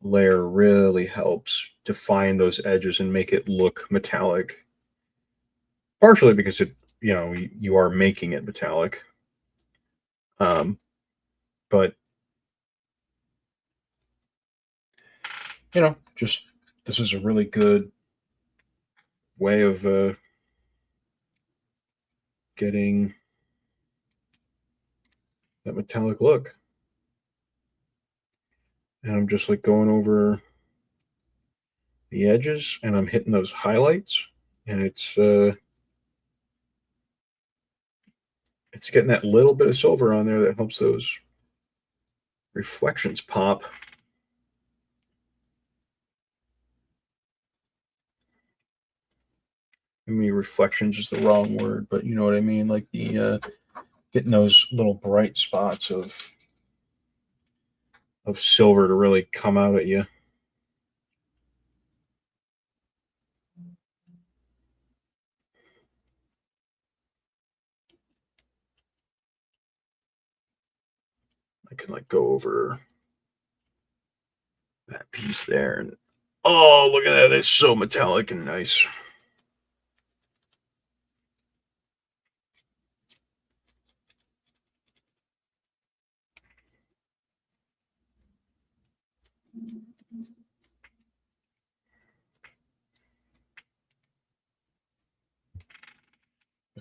layer really helps define those edges and make it look metallic. Partially because you are making it metallic. But just this is a really good way of getting that metallic look. And I'm just like going over the edges and I'm hitting those highlights, and it's getting that little bit of silver on there that helps those reflections pop. I mean, reflections is the wrong word, but you know what I mean, like the getting those little bright spots of silver to really come out at you. I can like go over that piece there, and oh, look at that! It's so metallic and nice.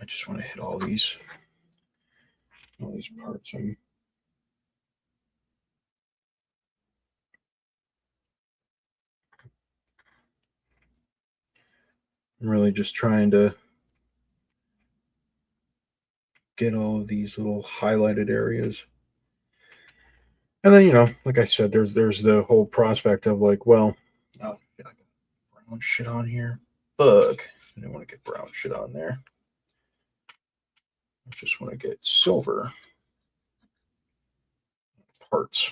I just want to hit all these parts. I'm really just trying to get all of these little highlighted areas. And then, like I said, there's the whole prospect of like, well, oh, I got brown shit on here. Bug. I didn't want to get brown shit on there. I just want to get silver parts.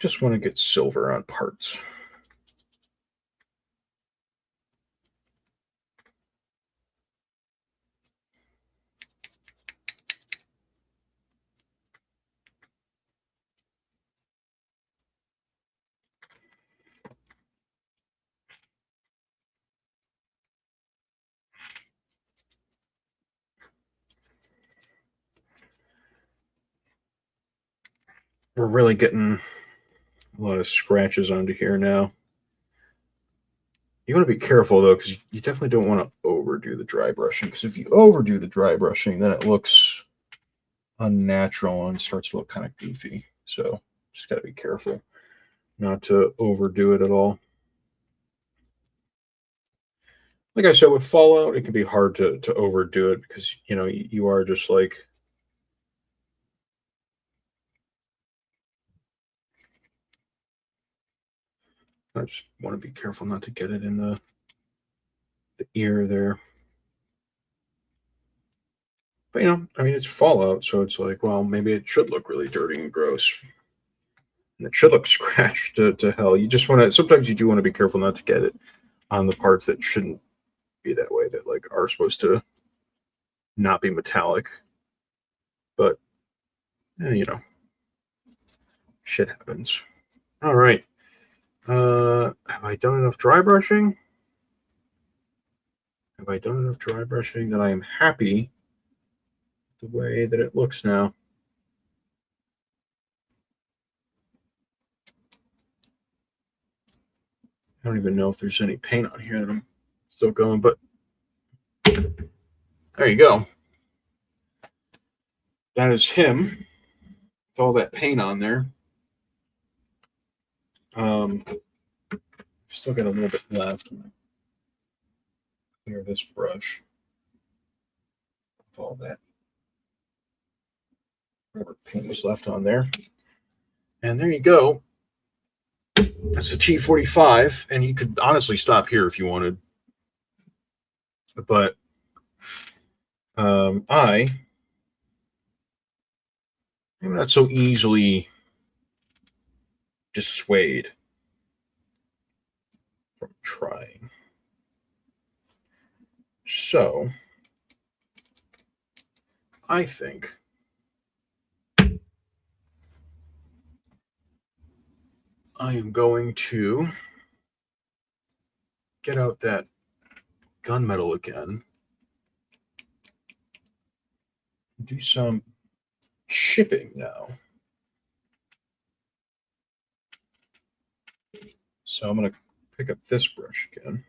Just want to get silver on parts. We're really getting a lot of scratches onto here now. You want to be careful though, because you definitely don't want to overdo the dry brushing, because if you overdo the dry brushing, then it looks unnatural and starts to look kind of goofy. So just got to be careful not to overdo it at all. Like I said, with Fallout, it can be hard to overdo it because you are just like, I just want to be careful not to get it in the ear there. But I mean, it's Fallout, so it's like, well, maybe it should look really dirty and gross. And it should look scratched to hell. You just want to, sometimes you do want to be careful not to get it on the parts that shouldn't be that way, that like are supposed to not be metallic. But, shit happens. All right. Have I done enough dry brushing? Have I done enough dry brushing that I am happy the way that it looks now? I don't even know if there's any paint on here that I'm still going, but there you go. That is him with all that paint on there. Still got a little bit left. I'm gonna clear this brush with all that whatever paint was left on there. And there you go. That's the T45, and you could honestly stop here if you wanted. But I am not so easily dissuaded from trying. So I think I am going to get out that gunmetal again, do some chipping now. So I'm going to pick up this brush again.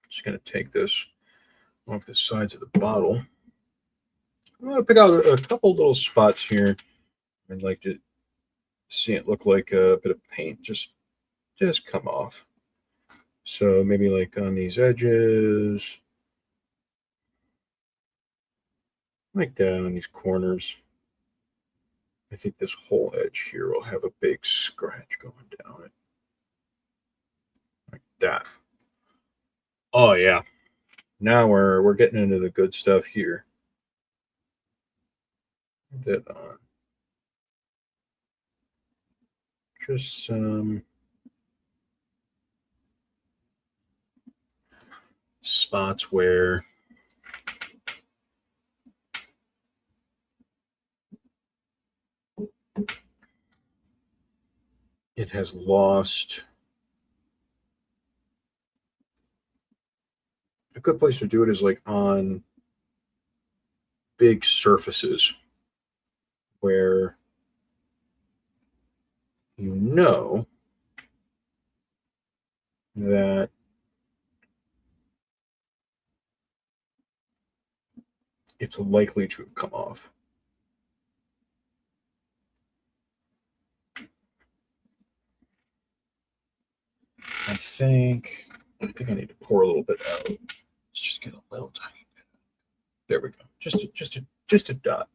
Just going to take this off the sides of the bottle. I'm going to pick out a couple little spots here. I'd like to see it look like a bit of paint just come off. So maybe like on these edges, like that on these corners. I think this whole edge here will have a big scratch going down it. Like that. Oh yeah. Now we're getting into the good stuff here. That on. Just some spots where it has lost. A good place to do it is like on big surfaces where you know that it's likely to have come off. I think I need to pour a little bit out. Let's just get a little tiny bit. There we go. Just a dot.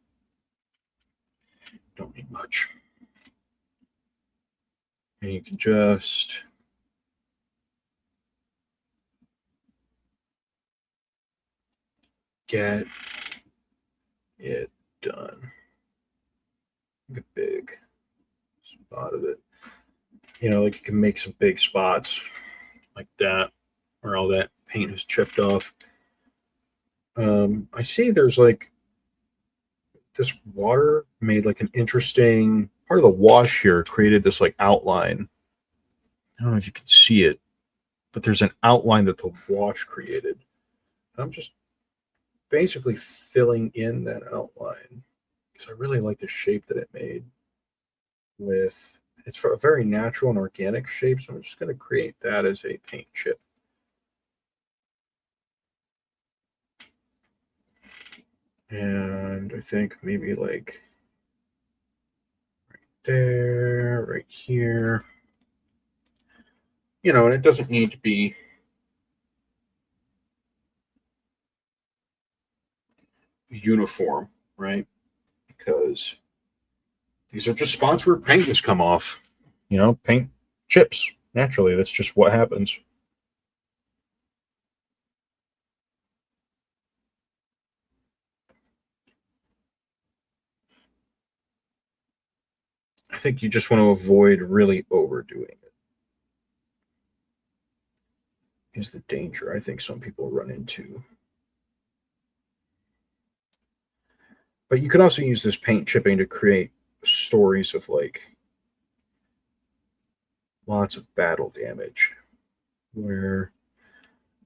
Don't need much. And you can just get it done. Make a big spot of it. You know, like you can make some big spots like that, where all that paint is chipped off. I see there's like this water made like an interesting part of the wash here, created this like outline. I don't know if you can see it, but there's an outline that the wash created. I'm just basically filling in that outline because I really like the shape that it made. With it's a very natural and organic shape, so I'm just going to create that as a paint chip. And I think maybe like right there, right here. You know, and it doesn't need to be uniform, right? Because these are just spots where paint has come off. You know, paint chips naturally. That's just what happens. I think you just want to avoid really overdoing it. Is the danger I think some people run into. But you could also use this paint chipping to create stories of like lots of battle damage where,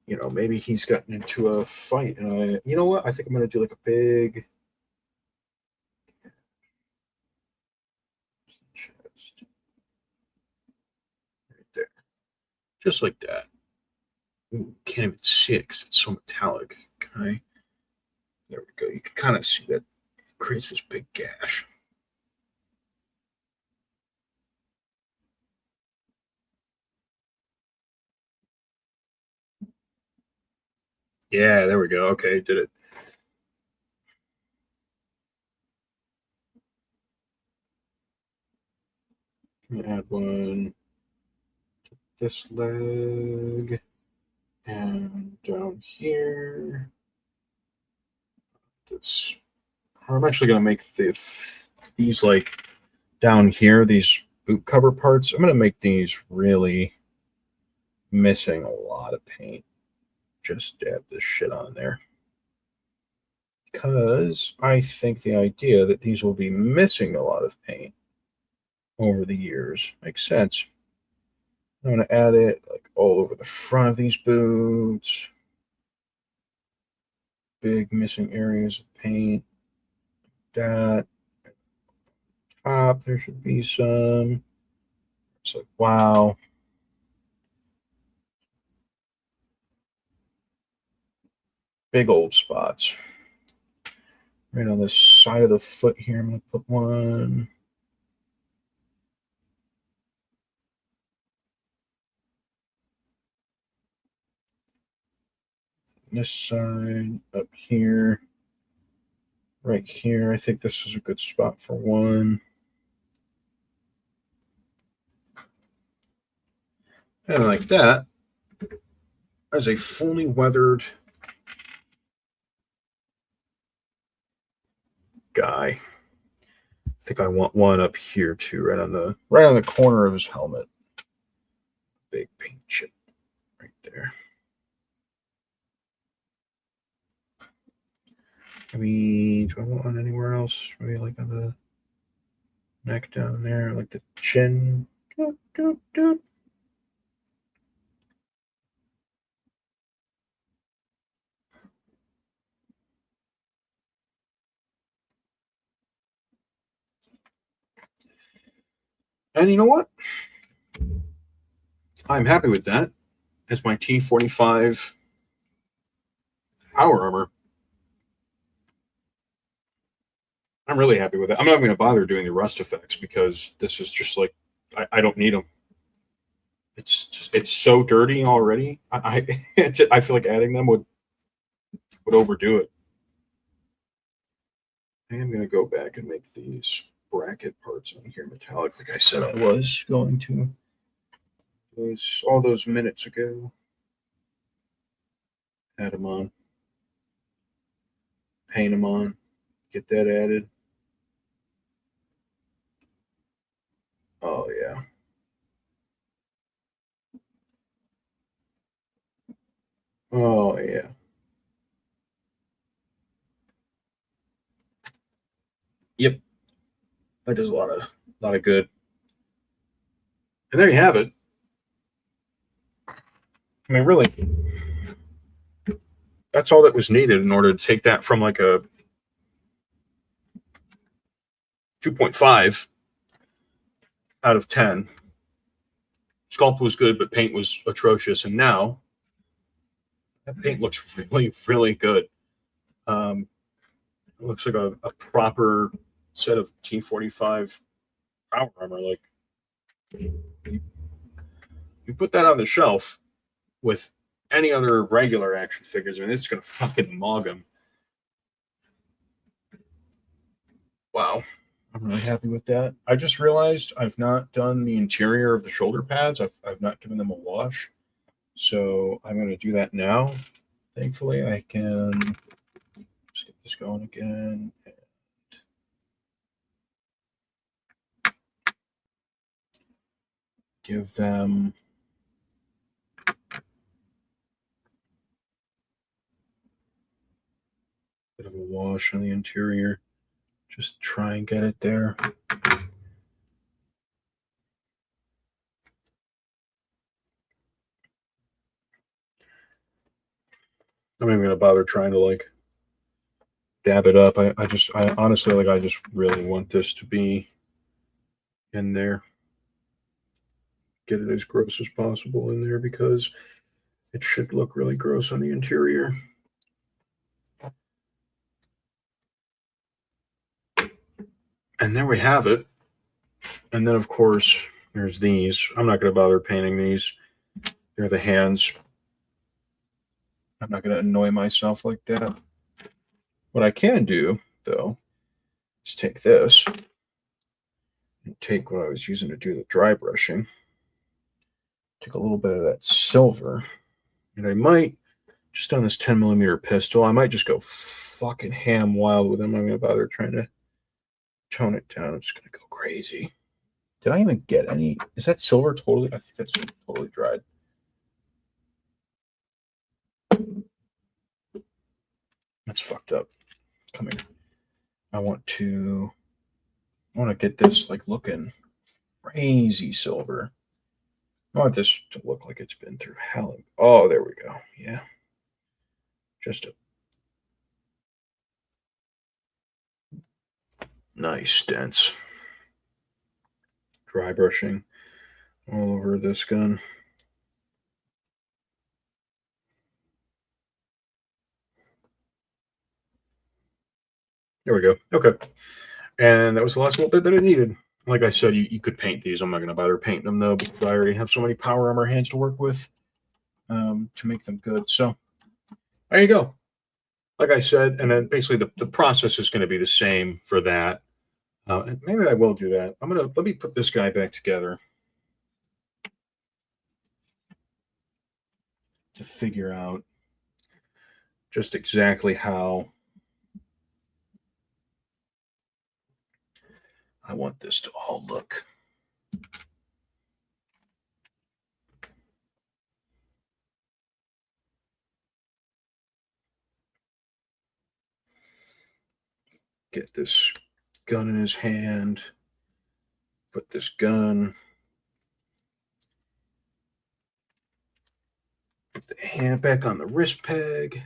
you know, maybe he's gotten into a fight and you know what? I think I'm going to do like a big chest right there. Just like that. Ooh, can't even see it because it's so metallic. Okay. There we go. You can kind of see that it creates this big gash. Yeah, there we go. Okay, did it. Add one to this leg and down here. That's. I'm actually going to make these like down here, these boot cover parts. I'm going to make these really missing a lot of paint. Just dab this shit on there. Because I think the idea that these will be missing a lot of paint over the years makes sense. I'm going to add it like all over the front of these boots. Big missing areas of paint. That. Top, there should be some. It's like, wow. Big old spots. Right on the side of the foot here, I'm going to put one. This side, up here, right here. I think this is a good spot for one. And like that, as a fully weathered guy. I think I want one up here too, right on the corner of his helmet. Big paint chip right there. Maybe, do I want one anywhere else? Maybe like on the neck down there, like the chin. Doot, doot, doot. And you know what? I'm happy with that. As my T45 power armor. I'm really happy with it. I'm not going to bother doing the rust effects because this is just like, I don't need them. It's so dirty already. I feel like adding them would overdo it. I am going to go back and make these bracket parts on here metallic, like I said I was going to. All those minutes ago. Add them on. Paint them on. Get that added. Oh, yeah. Oh, yeah. Yep. That does a lot of good. And there you have it. I mean, really, that's all that was needed in order to take that from like a 2.5 out of 10. Sculpt was good, but paint was atrocious. And now that paint looks really, really good. It looks like a proper set of T45 power armor. Like, you put that on the shelf with any other regular action figures, and it's going to fucking mog them. Wow. I'm really happy with that. I just realized I've not done the interior of the shoulder pads. I've not given them a wash. So I'm going to do that now. Thankfully, I can just get this going again. Give them a bit of a wash on the interior. Just try and get it there. I'm not even gonna bother trying to like dab it up. I honestly, like, I just really want this to be in there. Get it as gross as possible in there because it should look really gross on the interior. And there we have it. And then, of course, there's these. I'm not going to bother painting these. They're the hands. I'm not going to annoy myself like that. What I can do, though, is take this and take what I was using to do the dry brushing. Take a little bit of that silver. And I might, just on this 10mm pistol, I might just go fucking ham wild with them. I'm not going to bother trying to tone it down. I'm just going to go crazy. Did I even get any? Is that silver totally? I think that's totally dried. That's fucked up. Come here. I want to get this like looking crazy silver. I want this to look like it's been through hell. Oh, there we go. Yeah. Just a nice dense dry brushing all over this gun. There we go. Okay. And that was the last little bit that I needed. Like I said, you could paint these. I'm not going to bother painting them, though, because I already have so many power armor hands to work with to make them good. So there you go. Like I said, and then basically the process is going to be the same for that. And maybe I will do that. Let me put this guy back together to figure out just exactly how I want this to all look. Get this gun in his hand. Put this gun. Put the hand back on the wrist peg.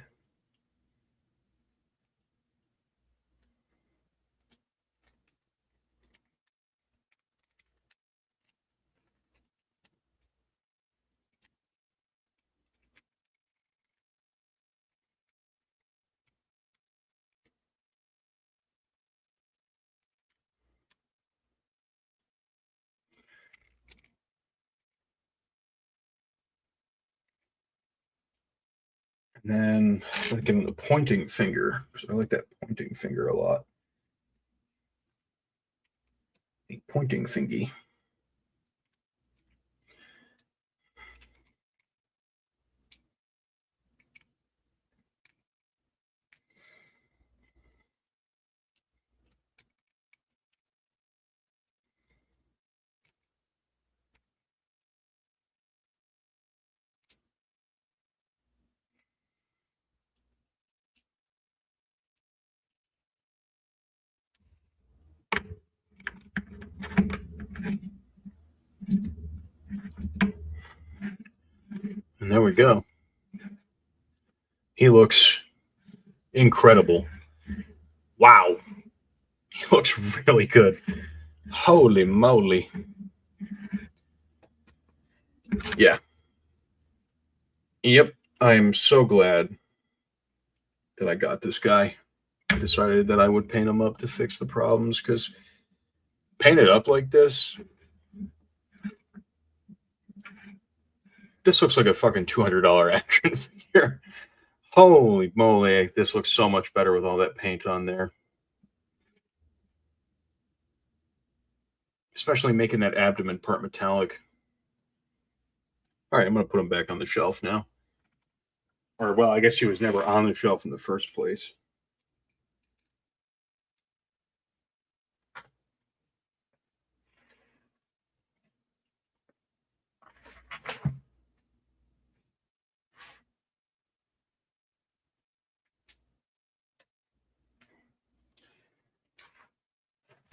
And then I'm going to give him the pointing finger, because I like that pointing finger a lot. A pointing thingy. And there we go. He looks incredible. Wow. He looks really good. Holy moly. Yeah. Yep. I am so glad that I got this guy. I decided that I would paint him up to fix the problems, because painted up like this looks like a fucking $200 action figure. Holy moly, this looks so much better with all that paint on there. Especially making that abdomen part metallic. All right, I'm going to put him back on the shelf now. Or, well, I guess he was never on the shelf in the first place.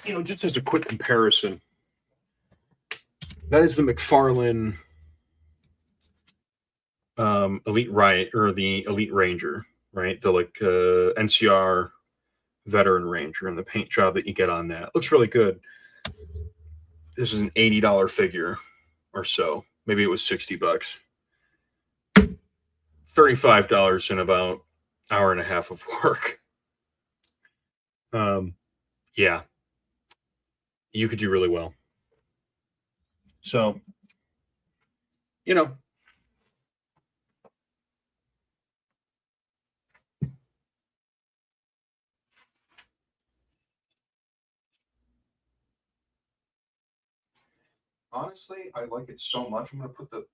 You know, just as a quick comparison, that is the McFarlane Elite Riot, or the Elite Ranger, right? The like NCR Veteran Ranger, and the paint job that you get on that looks really good. This is an $80 figure or so. Maybe it was $60. $35 in about an hour and a half of work. Yeah, you could do really well. So, you know, honestly, I like it so much. I'm going to put the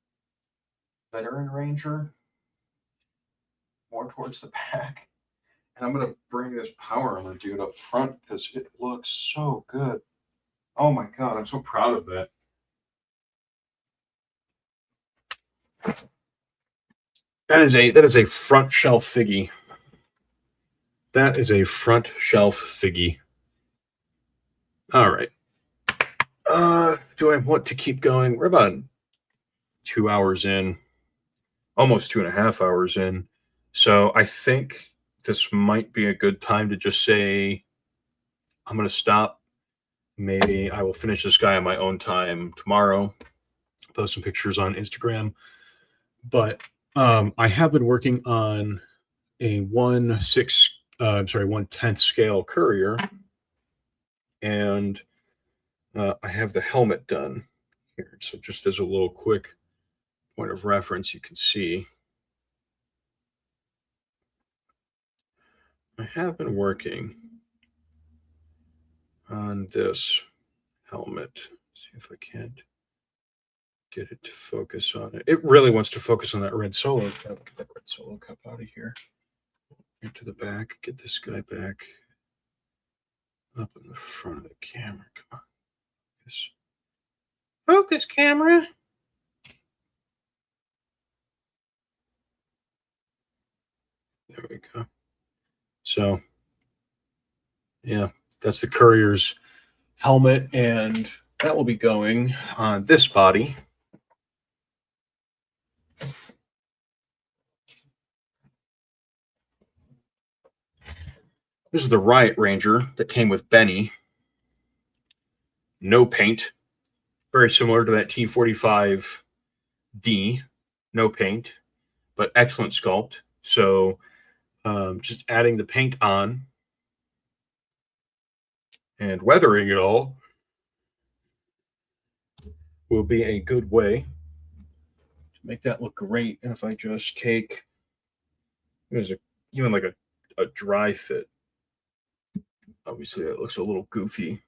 Veteran Ranger more towards the back, and I'm going to bring this Power Armor dude up front, because it looks so good. Oh my god, I'm so proud of that. That is a front shelf figgy. That is a front shelf figgy. All right. Do I want to keep going? We're about 2 hours in, almost 2.5 hours in. So I think this might be a good time to just say I'm going to stop. Maybe I will finish this guy on my own time tomorrow, post some pictures on Instagram. But I have been working on a 1/10 scale courier, and I have the helmet done here. So just as a little quick point of reference, you can see I have been working on this helmet. See if I can't get it to focus on it. It really wants to focus on that red solo cup. Get that red solo cup out of here. Get to the back. Get this guy back up in the front of the camera. Come on. Focus, camera. There we go. So, yeah, that's the courier's helmet, and that will be going on this body. This is the Riot Ranger that came with Benny. No paint. Very similar to that T45D. No paint, but excellent sculpt. So just adding the paint on and weathering it all will be a good way to make that look great. And if I just take, there's even like a dry fit. Obviously, that looks a little goofy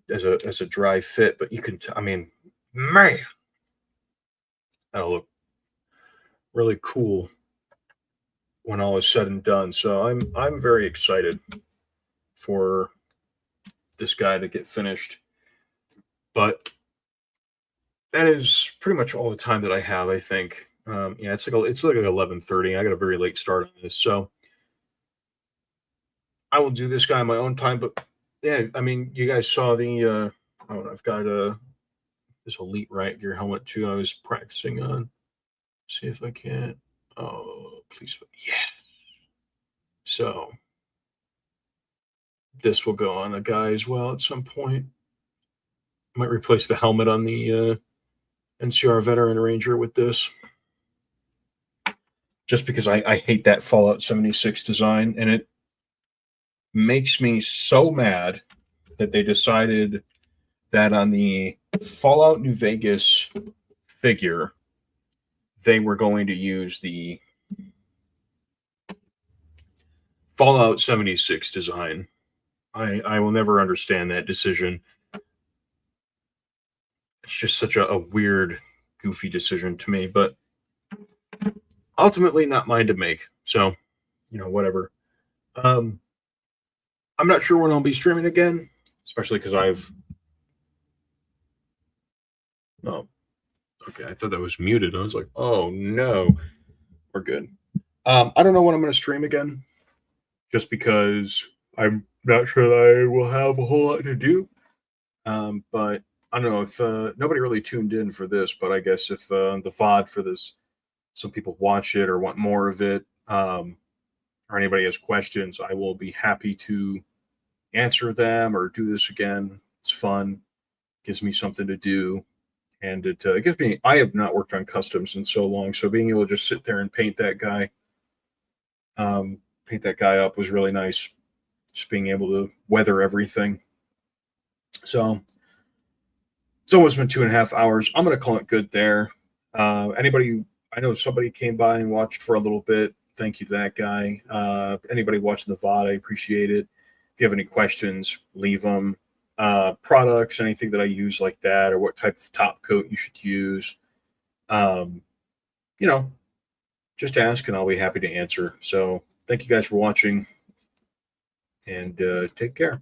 as a dry fit, but you can, I mean, man, that'll look really cool when all is said and done. So I'm very excited for this guy to get finished. But that is pretty much all the time that I have, I think. Yeah, it's like 11:30. I got a very late start on this, so I will do this guy on my own time. But yeah, I mean, you guys saw the I've got this Elite Riot Gear helmet too. I was practicing on. See if I can. Oh, please, yeah. So this will go on a guy as well at some point. Might replace the helmet on the NCR Veteran Ranger with this. Just because I hate that Fallout 76 design, and it makes me so mad that they decided that on the Fallout New Vegas figure, they were going to use the Fallout 76 design. I will never understand that decision. It's just such a weird, goofy decision to me, but ultimately not mine to make. So, whatever. I'm not sure when I'll be streaming again, especially because oh, okay. I thought that was muted. I was like, oh no, we're good. I don't know when I'm going to stream again, just because I'm not sure that I will have a whole lot to do. But I don't know if nobody really tuned in for this, but I guess if the VOD for this, some people watch it or want more of it, or anybody has questions, I will be happy to answer them or do this again. It's fun, gives me something to do, and it gives me. I have not worked on customs in so long, so being able to just sit there and paint that guy up was really nice. Just being able to weather everything. So it's almost been 2.5 hours. I'm going to call it good there. I know somebody came by and watched for a little bit. Thank you to that guy. Anybody watching the VOD, I appreciate it. If you have any questions, leave them. Products, anything that I use like that, or what type of top coat you should use. Just ask and I'll be happy to answer. So thank you guys for watching, and take care.